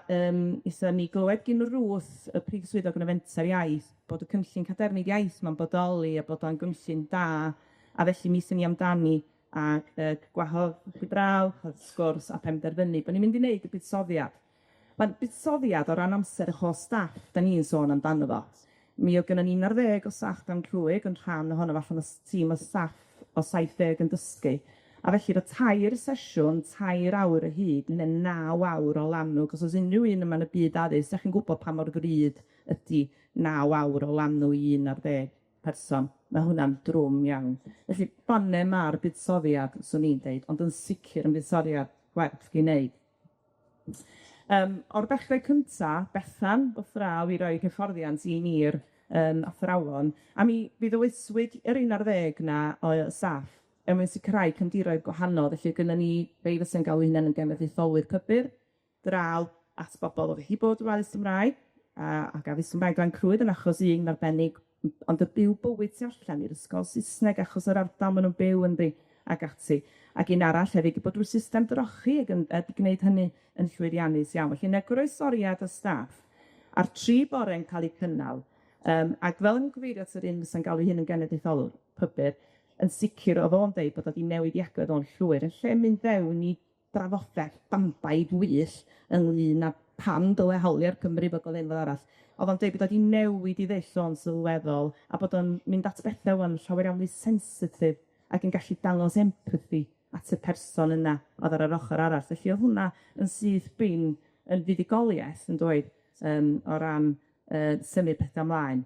eithon ni glywed gyn Ruth, y prif swyddog yn y fenter iaith, bod y cynllun cadernid iaith ma'n bodoli a bod o'n gynllun da, a felly mi eithon ni amdani a gwahodd i draw, sgwrs a penderfynu bo' ni'n mynd i wneud y buddsoddiad. Ma'n buddsoddiad o ran amser y holl staff, da ni'n sôn amdano fo. Mi o gynnon ni 11 o staff dan Creu'r yn rhan ohono allan o tîm o staff o 70 yn dysgu. A felly roedd 3 sesiwn, 3 awr y hyd, neu 9 awr o lanw, cos os unrhyw un yma'n y byd addysg, ydych chi'n gwybod pa mor gryd ydy 9 awr o lanw i 11 person. Mae hwnna'n drwm iawn. Felly, bonne ma'r buddsoddiad, swn i'n deud, ond yn sicr yn buddsoddiad werth i wneud. O'r dechrau cynta, Bethan, bod draw i roi hyfforddiant i ni'r athrawon, a mi ddywyswyd yr 11 na o staff, mwyn sicrhau cymdiroedd gwahanol, felly gynnon ni fe fysa'n galw hynny'n yn genedlaetholwyr cybyr, draw at bobl o wedi bod yn addysg Gymraeg, ac addysg Gymraeg gan Creu'r yn achos un arbennig, ond y byw bywyd tu allan i'r ysgol Saesneg achos yr ardal maen nhw'n byw ynddi, ac ati. Ac un arall hefyd, bod drwy system drochi wedi gwneud hynny yn llwyddiannus iawn. Felly, yna groesoriad o staff a'r 3 bore'n cael eu cynnal, ac fel yn gyfeirio at yr un fysa'n galw hyn yn genedlaetholwr pybyr, yn sicr oedd o'n deud bod oedd i newidiadau o'n llwyr, yn lle mynd fewn i drafodaeth bambaid wyll ynglyn â pam dyle hawliau'r Cymru bod goleuodd arall. Oedd o'n deud bod oedd i newid i ddeill o'n sylweddol, a bod o'n mynd at bethau o'n llawer iawn mwy sensitif ac yn gallu dangos empathy at y person yna oedd ar yr ochr arall. Felly oedd hwnna yn syth bin yn fuddugoliaeth yn dweud o ran symud pethau ymlaen.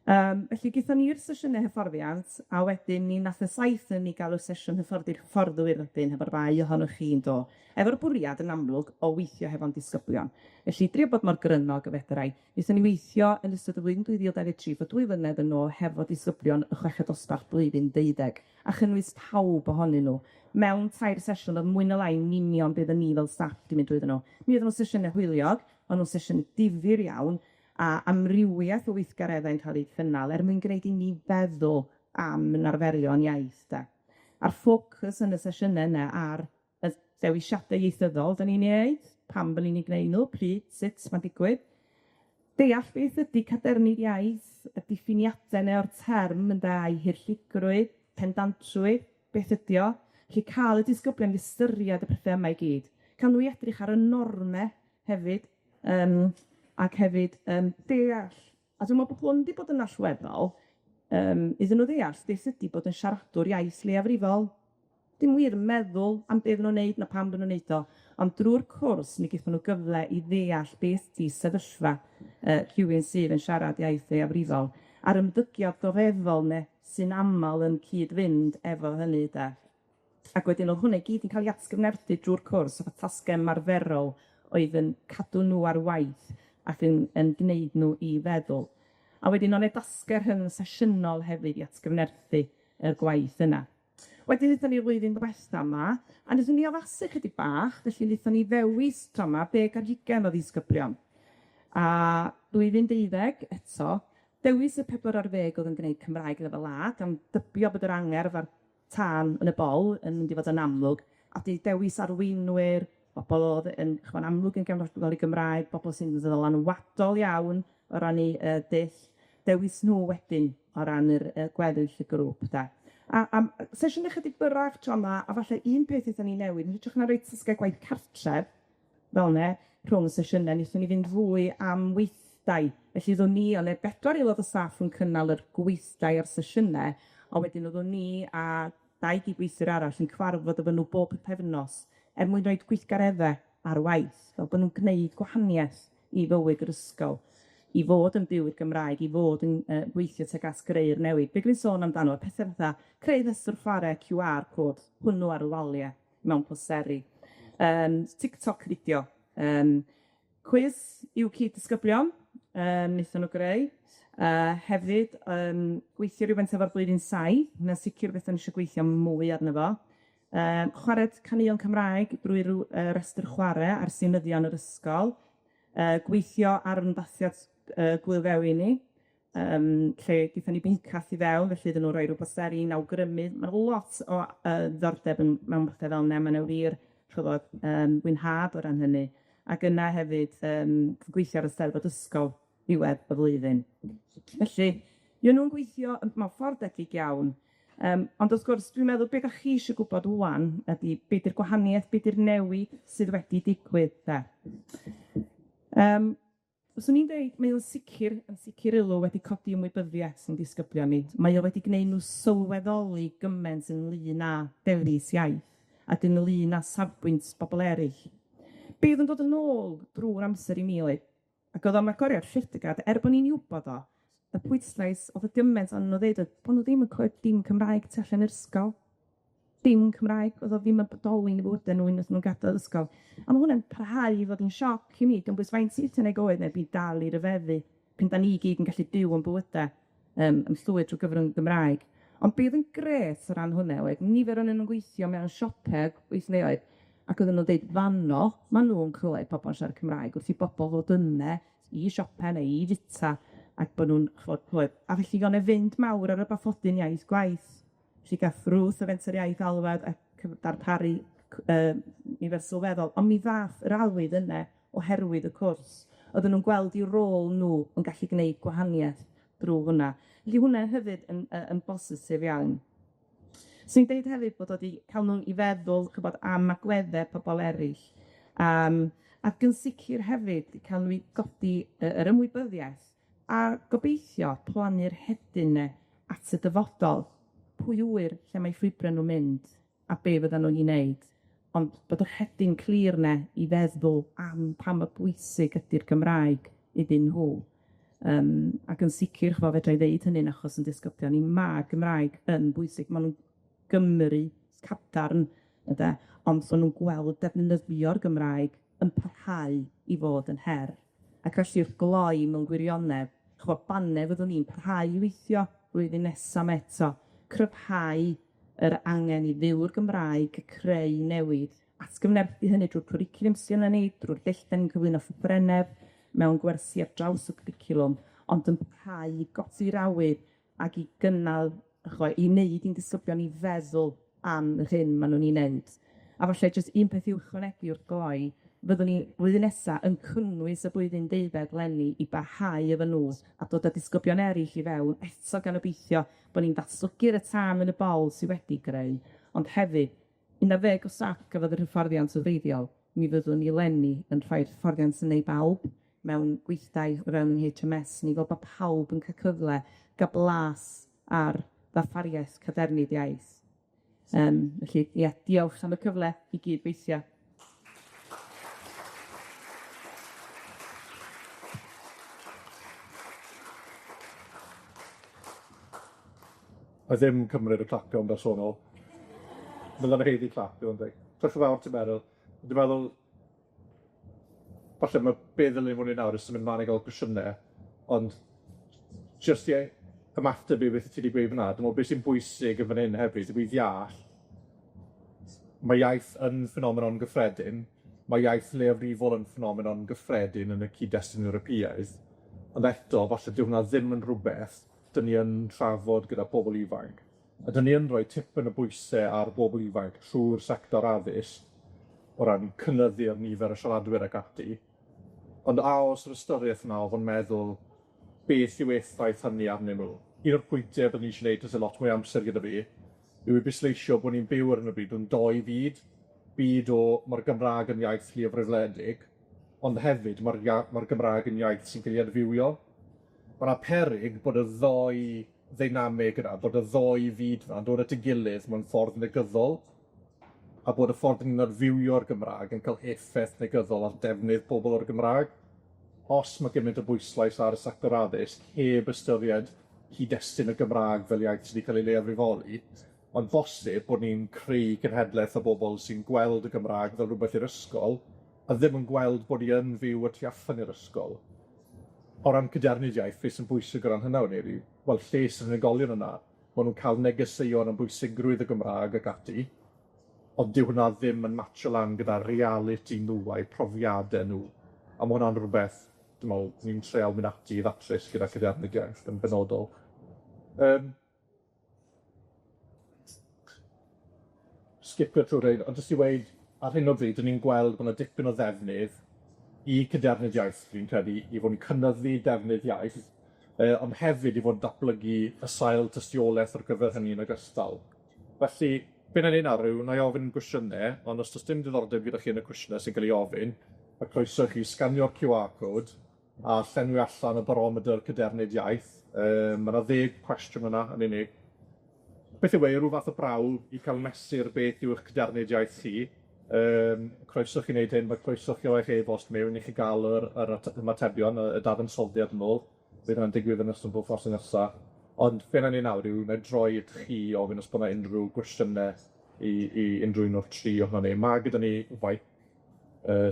Felly gyda ni'r sesiynau hyfforddiant, a wedyn ni nath y 7 yn ni gael y sesiwn hyfforddwyr wedyn hefo'r 2 ohonoch chi'n do, efo'r bwriad yn amlwg o weithio hefo'n disgyblion. Felly, drio bod mor grynog y fedrai, wnaethon ni weithio yn ystod y flwyddyn 2023 fo 2 flynedd yn ôl hefo disgyblion y chweched dosbarth blwyddyn 12, a chynnwys pawb ohonyn nhw. Mewn 3 sesiwn oedd mwy na lai union bydd ni fel staff wedi mynd drwyddyn nhw. Mi oedd nhw'n sesiynau hwyliog, ond nhw'n sesiynau difyr iawn, a amrywiaeth o weithgareddau'n cael eu cynnal mwyn gwneud i ni feddwl am yn arferion iaith. A'r ffocws yn y sesiynau yna ar y dewisiadau ieithyddol da ni'n ei, pam bod ni'n ei gwneud nhw, pryd, sut mae'n digwydd. Deall beth ydy cadernid iaith, y diffiniadau neu o'r term yn da i hirlligrwydd, pendantrwydd, beth ydy o. Felly cael y disgyblion i ystyried y pethau yma i gyd. Cael nhw edrych ar y normau hefyd, ac hefyd deall. A dwi'n meddwl bod hwn wedi bod yn allweddol, iddyn nhw deall beth ydy bod yn siaradwr iaith leiafrifol. Dim wir meddwl am beth nhw'n wneud na pam bod nhw'n wneud o, ond drwy'r cwrs mi gaethon nhw gyfle i ddeall beth di sefyllfa rhywun sydd yn siarad iaith leiafrifol, a'r ymddygiad ddoddefol sy'n aml yn cyd-fynd efo hynny de. Ac wedyn oedd hwnna gyd yn cael ei atgyfnerthu drwy'r cwrs efo tasgau ymarferol oedd yn cadw nhw ar waith ac yn gwneud nhw i feddwl. A wedyn o'n dasgau rhwng sesiynol hefyd i atgyfnerthu yr gwaith yna. Wedyn wnaethon ni'r flwyddyn diwetha yma, a wnaethon ni addasu chydig bach, felly wnaethon ni ddewis tro yma 10 o ddisgyblion. A 2012 eto, dewis y 40 oedd yn gwneud Cymraeg lefel A, gan dybio bod yr angerdd a'r tân yn y bol yn mynd i fod yn amlwg, a di dewis arweinwyr, bobl oedd yn amlwg yn gefnogol i Gymraeg, bobl sy'n ddylanwadol iawn o ran i dull, dewis nhw wedyn o ran yr gweddill y grŵp. A sesiwn ychydig byrrach tro yma, a falle un peth eithon ni newid, yn hytrach na roi tasgau gwaith cartref, fel ne, rhwng y sesiynau, wnaethon ni fynd fwy am weithdai. Felly ddwn ni, ond 4 aelod o staff yn cynnal yr gweithdai a'r sesiynau, a wedyn ddwn ni a 2 gydweithwyr arall yn cyfarfod efo nhw bob pythefnos, mwyn rhoi gweithgareddau ar waith, fel bod nhw'n gwneud gwahaniaeth i fywyd yr ysgol, i fod yn byw i'r Gymraeg, i fod yn gweithio tuag at creu'r newid. Be dwi'n sôn amdano, pethau fatha creu ddysgwr chwarae QR code, hwnnw ar y waliau mewn posteri. TikTok fideo. Quiz i'w cyd-disgyblion, wnaethon nhw greu. Hefyd, gweithio rhywbeth efo'r blwyddyn 7, na sicr beth o'n eisiau gweithio mwy arno fo. Chwared caneuon Cymraeg drwy'r restr chwarae ar synyddion yr ysgol, gweithio ar ymddygiad Gwilfewi ni, lle gaethon ni bincath i fewn, felly iddyn nhw roi rhyw bosteri yn awgrymu. Mae lot o ddordeb mewn bethau fel yna, mae'n wir rhyfod mwynhad o ran hynny. Ac yna hefyd gweithio ar y Steddfod ysgol ddiwedd y flwyddyn. Felly, yw nhw'n gweithio mewn ffordd debyg iawn. Ond wrth gwrs, dwi'n meddwl beth chi eisiau gwybod ŵan ydy beth yw'r gwahaniaeth, beth yw'r newid sydd wedi digwydd. Os o'n i'n dweud, mae o'n sicr ilw wedi codi ymwybyddiaeth sy'n disgyblion ni. Mae o wedi gwneud nhw sylweddoli gymaint ynglyn â dewis iaith ac ynglyn â safbwynt bobl eraill. Bydd yn dod yn ôl drwy'r amser i miloedd, ac oedd o'n agoriad llygad, bod ni'n wybod o, y pwyslais oedd y gymaint o'n nhw ddeud bod nhw ddim yn clywed dim Cymraeg tu allan yr ysgol. Dim Cymraeg, oedd o ddim yn bodoli yn y bywydau nhw unwaith nhw'n gadael ysgol. A mae hwnna'n parhau i fod yn sioc i mi, dwi'n bwys faint sydd yn ei goed neu bydd dal i ryfeddu, pan da ni gyd yn gallu byw yn bywydau yn llwyd trwy gyfrwng Gymraeg. Ond bydd yn gret o ran hwnna, oedd nifer o'n nhw'n gweithio mewn siopeg weithleoedd, ac oedden nhw'n deud fanno, maen nhw'n clywed pobl yn siarad Cymraeg, wrth i bobl ddod yna i siope neu i fita, ac bod nhw'n clywed. A felly gone fynd mawr ar y baffodyn iaith gwaith. Felly gath Ruth y Fenter Iaith Alwad ac darparu nifer sylweddol, ond mi ddath yr alwydd yna oherwydd y cwrs. Oedden nhw'n gweld i'w rôl nhw yn gallu gwneud gwahaniaeth drwy hwnna. Felly hwnna hefyd yn bositif iawn. So ni'n deud hefyd bod wedi cael nhw'n i feddwl am agweddau pobl eraill. Ac yn sicr hefyd cael nhw i godi yr ymwybyddiaeth a gobeithio plannu'r hedyn at y dyfodol. Pwy ŵyr lle mae llwybra nhw'n mynd a be fyddan nhw'n ei wneud. Ond bod yr hedyn clir na i feddwl am pam y bwysig ydy'r Gymraeg iddyn nhw. Ac yn sicr, fedra i ddeud hynny'n achos yn disgyblion ni, mae Gymraeg yn bwysig. Maen nhw'n Gymru, cadarn, ond so nhw'n gweld defnyddio'r Gymraeg yn parhau i fod yn her. Ac felly'r gloi mewn gwirionedd, banne fyddwn ni'n parhau i weithio blwyddyn nesaf eto, cryfhau yr angen i ddyw'r Gymraeg, creu newid, atgyfnerthu hynny drwy'r cwricwlwm sy'n ni, drwy'r ddeallten yn cyflwyno ffybrennedd, mewn gwersi ar draws y cwricwlwm, ond yn parhau i godi'r awydd ac i gynnal, i wneud i'n disgyblion i feddwl am yr hyn maen nhw'n ei wneud. A falle jyst un peth i'w ychwanegu wrth gloi, fyddwn ni blwyddyn nesaf yn cynnwys y blwyddyn deuddeg leni i barhau efo nhw a dod â disgyblion eraill i fewn, eto gan obeithio bod ni'n datblygu'r y tân yn y bol sydd wedi greu, ond hefyd, 11 o sac a fod yr hyfforddiant o wreiddiol, mi fyddwn ni leni yn rhoi'r hyfforddiant yn ei bawb mewn gweithdai o fewn yng HMS ni, fel bod pawb yn cael cyfle gael blas ar ddarpariaeth cadernid iaith. Felly, diolch am y cyfle i gyd weithio. A ddim cymryd y clapio yn bersonol. Byddai'n heiddi clapio yn dweud. Trach fawr ti'n meddwl. Dwi'n meddwl, falle mae beth ddylwn ni nawr ys mynd mlaen i gael cwestiynau, ond jyst i ymateb i beth ti wedi gweud fyna, dwi'n meddwl beth sy'n bwysig yn fan hyn hefyd, yw i ddeall, mae iaith yn ffenomenon gyffredin, mae iaith leiafrifol yn ffenomenon gyffredin yn y cyd-destun Ewropeaidd, ond eto, falle dyw hwnna ddim yn rhywbeth dyn ni yn trafod gyda pobl ifanc. A dyn ni yn rhoi tipyn y bwysau ar bobl ifanc trwy'r sector addysg o ran cynyddu'r nifer y siaradwyr ac ati. Ond a os yr ystyriaeth yna o fod yn meddwl beth yw effaith hynny arnyn nhw. Un o'r pwyntiau byddwn ni eisiau gwneud os y lot mwy amser gyda fi yw i bwysleisio bod ni'n byw ar hyn o bryd yn dou fyd. Byd o mae'r Gymraeg yn iaith lleiafrifledig, ond hefyd mae'r Gymraeg yn iaith sy'n cael ei adfywio. Mae'na peryg bod y ddoi ddynamig yna, bod y ddoi fyd yna'n dod at ei gilydd mewn ffordd negyddol, a bod y ffordd ni'n adfywio'r Gymraeg yn cael effaith negyddol ar defnydd pobl o'r Gymraeg. Os mae gymaint o bwyslais ar y sector addysg, heb ystyried cyd-destun y Gymraeg fel iaith sydd wedi cael ei leiafrifoli, ond bosib bod ni'n creu cenhedlaeth o bobl sy'n gweld y Gymraeg fel rhywbeth i'r ysgol, a ddim yn gweld bod ni yn fyw y tu allan i'r ysgol. O ran cadernid iaith, beth sy'n bwysig o ran hynna wneud, wel, lles yn unigolion yna, maen nhw'n cael negeseuon am bwysigrwydd y Gymraeg ac ati, ond dyw hwnna ddim yn matcho lan gyda reality nhw a'i profiadau nhw. A ma' hwnna'n rwbeth, dwi'n meddwl, ni'n treial mynd ati i ddatrys gyda cadernid iaith yn benodol. Skipio trwy rein, ond jyst i weid, ar hyn o bryd, dyn ni'n gweld bod yna dipyn o ddefnydd i cadernid iaith, fi'n credu, i fod yn cynnyddu defnydd iaith, ond hefyd i fod yn datblygu y sail tystiolaeth ar gyfer hynny yn ogystal. Felly, be na'n ein ar yw, na i ofyn cwestiynau, ond os does dim diddordeb gyda chi yn y cwestiynau sy'n cael ei ofyn, a croeso chi sganio'r QR code a llenwi allan y barometr cadernid iaith. Mae yna 10 cwestiwn yna yn unig. Beth yw rhyw fath o brawd i cael mesur beth yw'ch cadernid iaith chi. Croeso chi wneud hyn, mae croeso chi o eich e-bost mewn i chi gael yr ymatebion, y dadansoddiad yn ôl. Bydd hynny'n digwydd yn ystod bob ffordd nesaf. Ond fe na ni nawr yw, na droi at chi ofyn os bod yna unrhyw gwestiynau i unrhyw un o'r 3 ohono ni. Mae gyda ni waith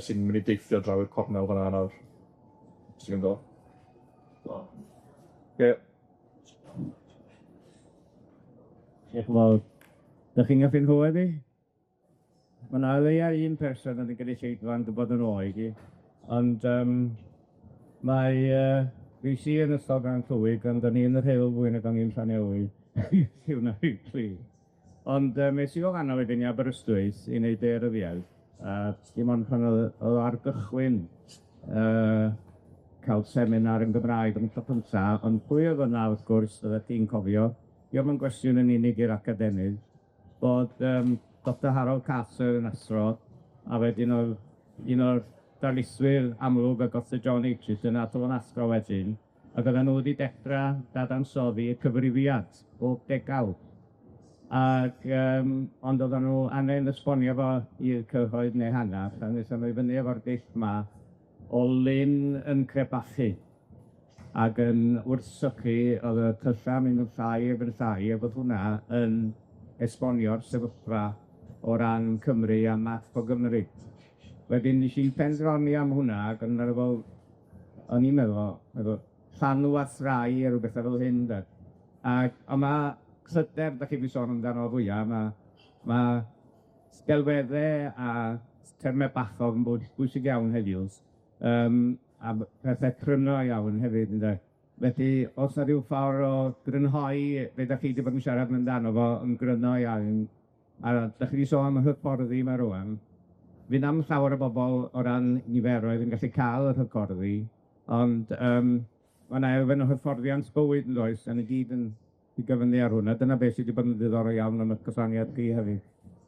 sy'n mynd i deithio draw i'r cornel fan'na nawr. Sy'n gyndo. Diolch yn fawr. Dych chi'n gaffi'n hwyd i? Mae yna leia un person yn y gynulleidfa'n gwybod yn oed i, ond mae fi yn ystod gan clywed, ond da ni yn yr hewl fwy nag o'n i'n Llanewy. Yw na yw pli. Ond mes i o ganol wedyn i Aberystwyth i wneud deiryddiaeth, a dim ond pan oedd ar gychwyn cael seminar yn Gymraeg yn tro cynta, ond pwy oedd yna wrth gwrs, oedd ti'n cofio, diolch yn gwestiwn yn unig i'r academydd, bod Dr Harold Carter yn athro, a wedyn oedd un o'r darlithwyr amlwg a Dr John H. yn athro yn athro wedyn, ac oedden nhw wedi dechrau dadansoddi y cyfrifiad bob degawd. Ac, ond oedden nhw angen esbonio fo i'r cyhoedd neu hanner, a wnaethon nhw i fyny efo'r dull yma o lyn yn crebachu. Ac yn wrthsychu, oedd y tyllau mynd yn llai efo'r llai, a bod hwnna yn esbonio'r sefyllfa o ran Cymru a map o Gymru. Wedyn nes i'n pendroni am hwnna, ac yn meddwl, o'n i'n meddwl, llanw a thrai a rhywbeth fel hyn, da. Ac mae clyder, da chi wedi sôn amdano fwyaf, mae delweddau a termau bachog yn bwysig iawn heddiw, a pethau cryno iawn hefyd, ynddo. Felly, os na rhyw ffordd o grynhoi, fe da chi wedi bod yn siarad amdano fo yn gryno iawn, a da chi wedi sôn am y hyfforddi yma rwan, fydd am llawer o bobl o ran niferoedd yn gallu cael yr hyfforddi, ond mae yna elfen o hyfforddiant bywyd yn does, a ni gyd yn gyfynnu ar hwnna. Dyna beth sydd wedi bod yn ddiddorol iawn am y gwasanaeth chi hefyd.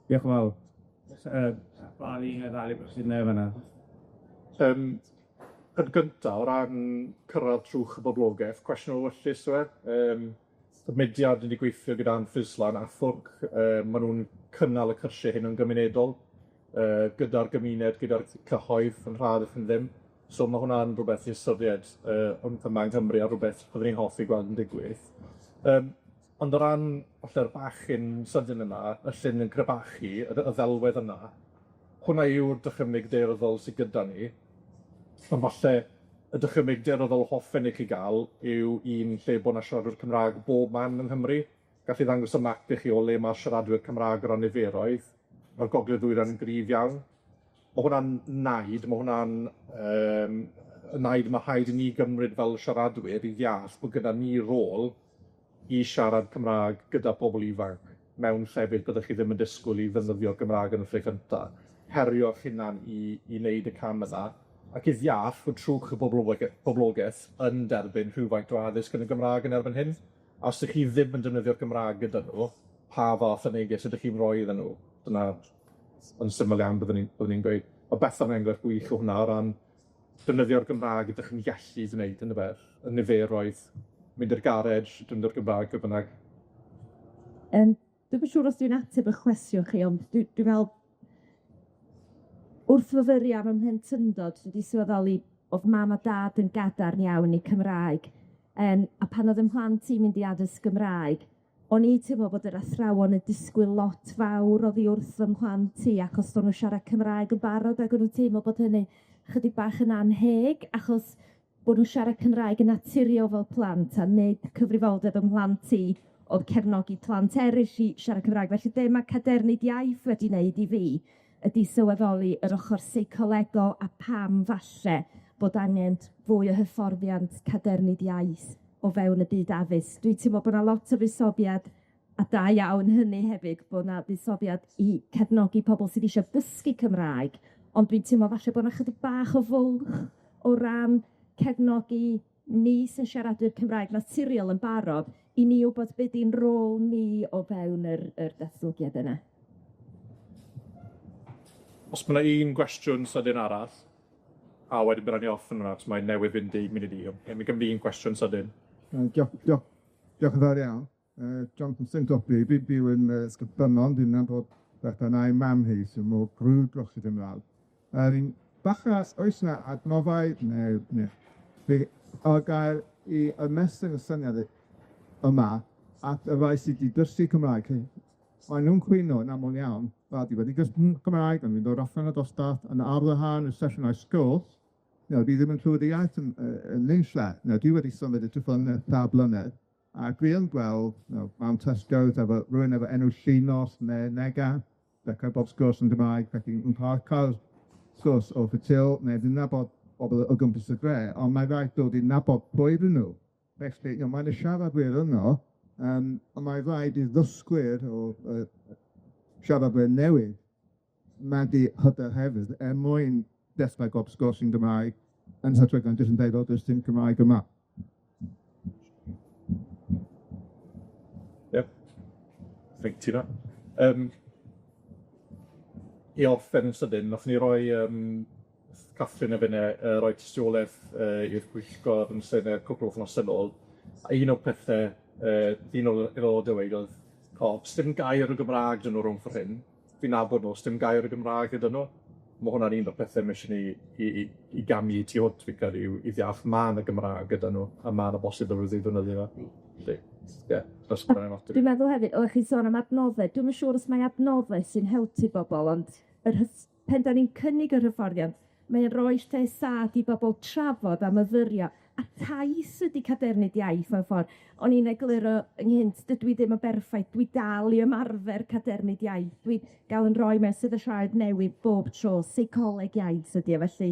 Diolch yn fawr. Bali a ddali brysydnau fan'na. Yn gyntaf, o ran cyrraedd trwch y boblogaeth, cwestiwn o wyllus yw e. Y mudiad wedi gweithio gyda'n ffislan athwg, maen nhw'n cynnal y cyrsiau hyn yn gymunedol, gyda'r gymuned, gyda'r cyhoedd yn rhad yn ddim. So mae hwnna'n rhywbeth i ystyried yma yng Nghymru a rhywbeth byddwn ni'n hoffi gweld yn digwydd. Ond o ran falle'r bachyn sydyn yna, y llyn yn crebachu, y ddelwedd yna, hwnna yw'r dychymyg deiryddol sydd gyda ni. Ond falle y dychymyg deiryddol hoffen i chi gael yw un lle bod yna siaradwyr Cymraeg bob man yng Nghymru. Gallu ddangos y map i chi o le mae siaradwyr Cymraeg o ran niferoedd. Mae'r gogledd ddwyrain yn gryf iawn. Mae hwnna'n naid, mae hwnna'n naid mae rhaid i ni gymryd fel siaradwyr i ddeall bod gyda ni rôl i siarad Cymraeg gyda pobl ifanc mewn llefydd byddwch chi ddim yn disgwyl i ddefnyddio Gymraeg yn y lle cynta. Herio'ch hunan i wneud y cam yna, ac i ddeall fod trwch y boblogaeth yn derbyn rhywfaint o addysg yn y Gymraeg yn erbyn hyn. A os ydych chi ddim yn defnyddio'r Gymraeg gyda nhw, pa fath o neges ydych chi'n rhoi iddyn nhw? Dyna yn syml iawn byddwn ni'n gweud. O Bethan yn enghraifft gwych o hwnna o ran defnyddio'r Gymraeg ydych chi'n gallu gwneud yn y beth, yn niferoedd, mynd i'r garej, defnyddio'r Gymraeg, be bynnag. Dwi'n siŵr os dwi'n ateb y cwestiwn chi, ond dwi'n meddwl wrth fyfyrio am ymhentyndod, dwi wedi sylweddoli oedd mam a dad yn gadarn iawn i Cymraeg. A pan oedd ymhlant i'n mynd i addysg Gymraeg, o'n i teimlo bod yr athrawon yn disgwyl lot fawr oddi wrth ymhlant i, achos o'n nhw siarad Cymraeg yn barod, ac o'n nhw'n teimlo bod hynny chydig bach yn anheg, achos bod nhw'n siarad Cymraeg yn naturiol fel plant, a nid cyfrifoldeb ymhlant i o'dd cefnogi plant eryll i siarad Cymraeg. Felly be ma' cadernid iaith wedi wneud i fi ydi sylweddoli yr ochor seicolegol a pam falle bod angen fwy o hyfforddiant cadernid iaith o fewn y byd addysg. Dwi'n teimlo bo' 'na lot o fuddsoddiad, a da iawn hynny hefyd, bo' 'na fuddsoddiad i cefnogi pobol sydd isio dysgu Cymraeg, ond dwi'n teimlo falle bo' 'na chydig bach o fwlch o ran cefnogi ni sy'n siaradwyr Cymraeg naturiol yn barod, i ni wbod be' 'di'n rôl ni o fewn yr datblygiad yna. Os ma' 'na un gwestiwn sydyn arall, a wedyn bydd ni off yn hwnna, achos mae'n newydd fynd i munud i. Mi gymryd un gwestiwn sydyn. Diolch yn fawr iawn. Jonathan St Dobby, byw yn Sgybynon, dwi'n nabod beth yna ei mam hi sy'n mor grwyd dros y Gymraeg. Bachas, oes yna adnoddau neu o gael i ymestyn y syniad yma at y rai sydd wedi dysgu Cymraeg. Mae nhw'n cwyno yn aml iawn, wedi dysgu Cymraeg, yn mynd o'r allan o dosbarth, yn ardderhan y sesiynau sgwrs. Dwi ddim yn clywed y iaith yn nunlle. Dwi wedi symud y trwy'n dda blynedd. A dwi yn gweld, mewn Tesco's, efo rhywun efo enw Llinos neu Nega, dechrau bob sgwrs yn Gymraeg, felly yn cael sgwrs o ffytil, neu dwi'n nabod bobl o gwmpas y dre, ond mae rhaid dod i nabod pwy ydyn nhw. Felly, mae'n y siaradwyr yno, ond mae rhaid i ddysgwyr o siaradwyr newydd magu hyder hefyd, mwyn dechrau bob sgwrs yn Gymraeg, yn hytrach yn jyst yn dweud, does dim Cymraeg yma. Think ti na. I orffen yn sydyn, nath ni roi Catherine a finne roi tystiolaeth i'r pwyllgor yn Senedd cwpl o wythnos yn ôl. A un o'r pethau, un o'r aelodau wedi oedd, sdim gair o Gymraeg dyn nhw rhwng ffordd hyn. Fi'n nabod nhw, sdim gair o Gymraeg ydyn nhw. Mae hwnna'n un o'r pethau mes i gamu tu hwnt fi'n cael i ddeall ma' na Gymraeg ydyn nhw, a ma' na bosib o ryw ddefnyddio fe. Dwi'n meddwl hefyd, oeddech chi'n sôn am adnoddau. Dwi'n yn siŵr os mae adnoddau sy'n helpu bobl, ond pen da ni'n cynnig yr hyfforddiant, mae'n rhoi lle sad i bobl trafod a myfyrio. A taith ydi cadernid iaith mewn ffordd. O'n i'n egluro ynghynt, dydw i ddim yn berffaith. Dwi dal i ymarfer cadernid iaith. Dwi gael yn rhoi mewn sydd y siarad newydd bob tro. Seicoleg iaith ydi, felly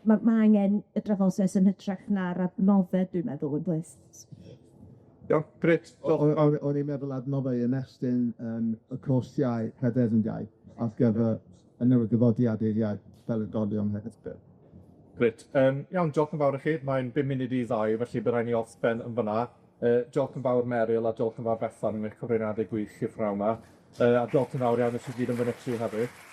mae angen y drafodeth yn hytrach na'r adnoddau, dwi'n meddwl, yn blys. Iawn, grêt. O'n i'n meddwl adnoddau yn estyn y cwrsiau cadernid iaith ar gyfer y newyddiadur'r iaith fel y dolion hefyd. Grêt. Iawn, diolch yn fawr i chi. Mae'n 5 munud i 2, felly bydd rhaid ni orffen yn fyna. Diolch yn fawr Meryl a diolch yn fawr Bethan yn eich cyfraniadau gwych i'r ffrawn yma. A diolch yn fawr iawn i chi gyd yn fynychu hefyd.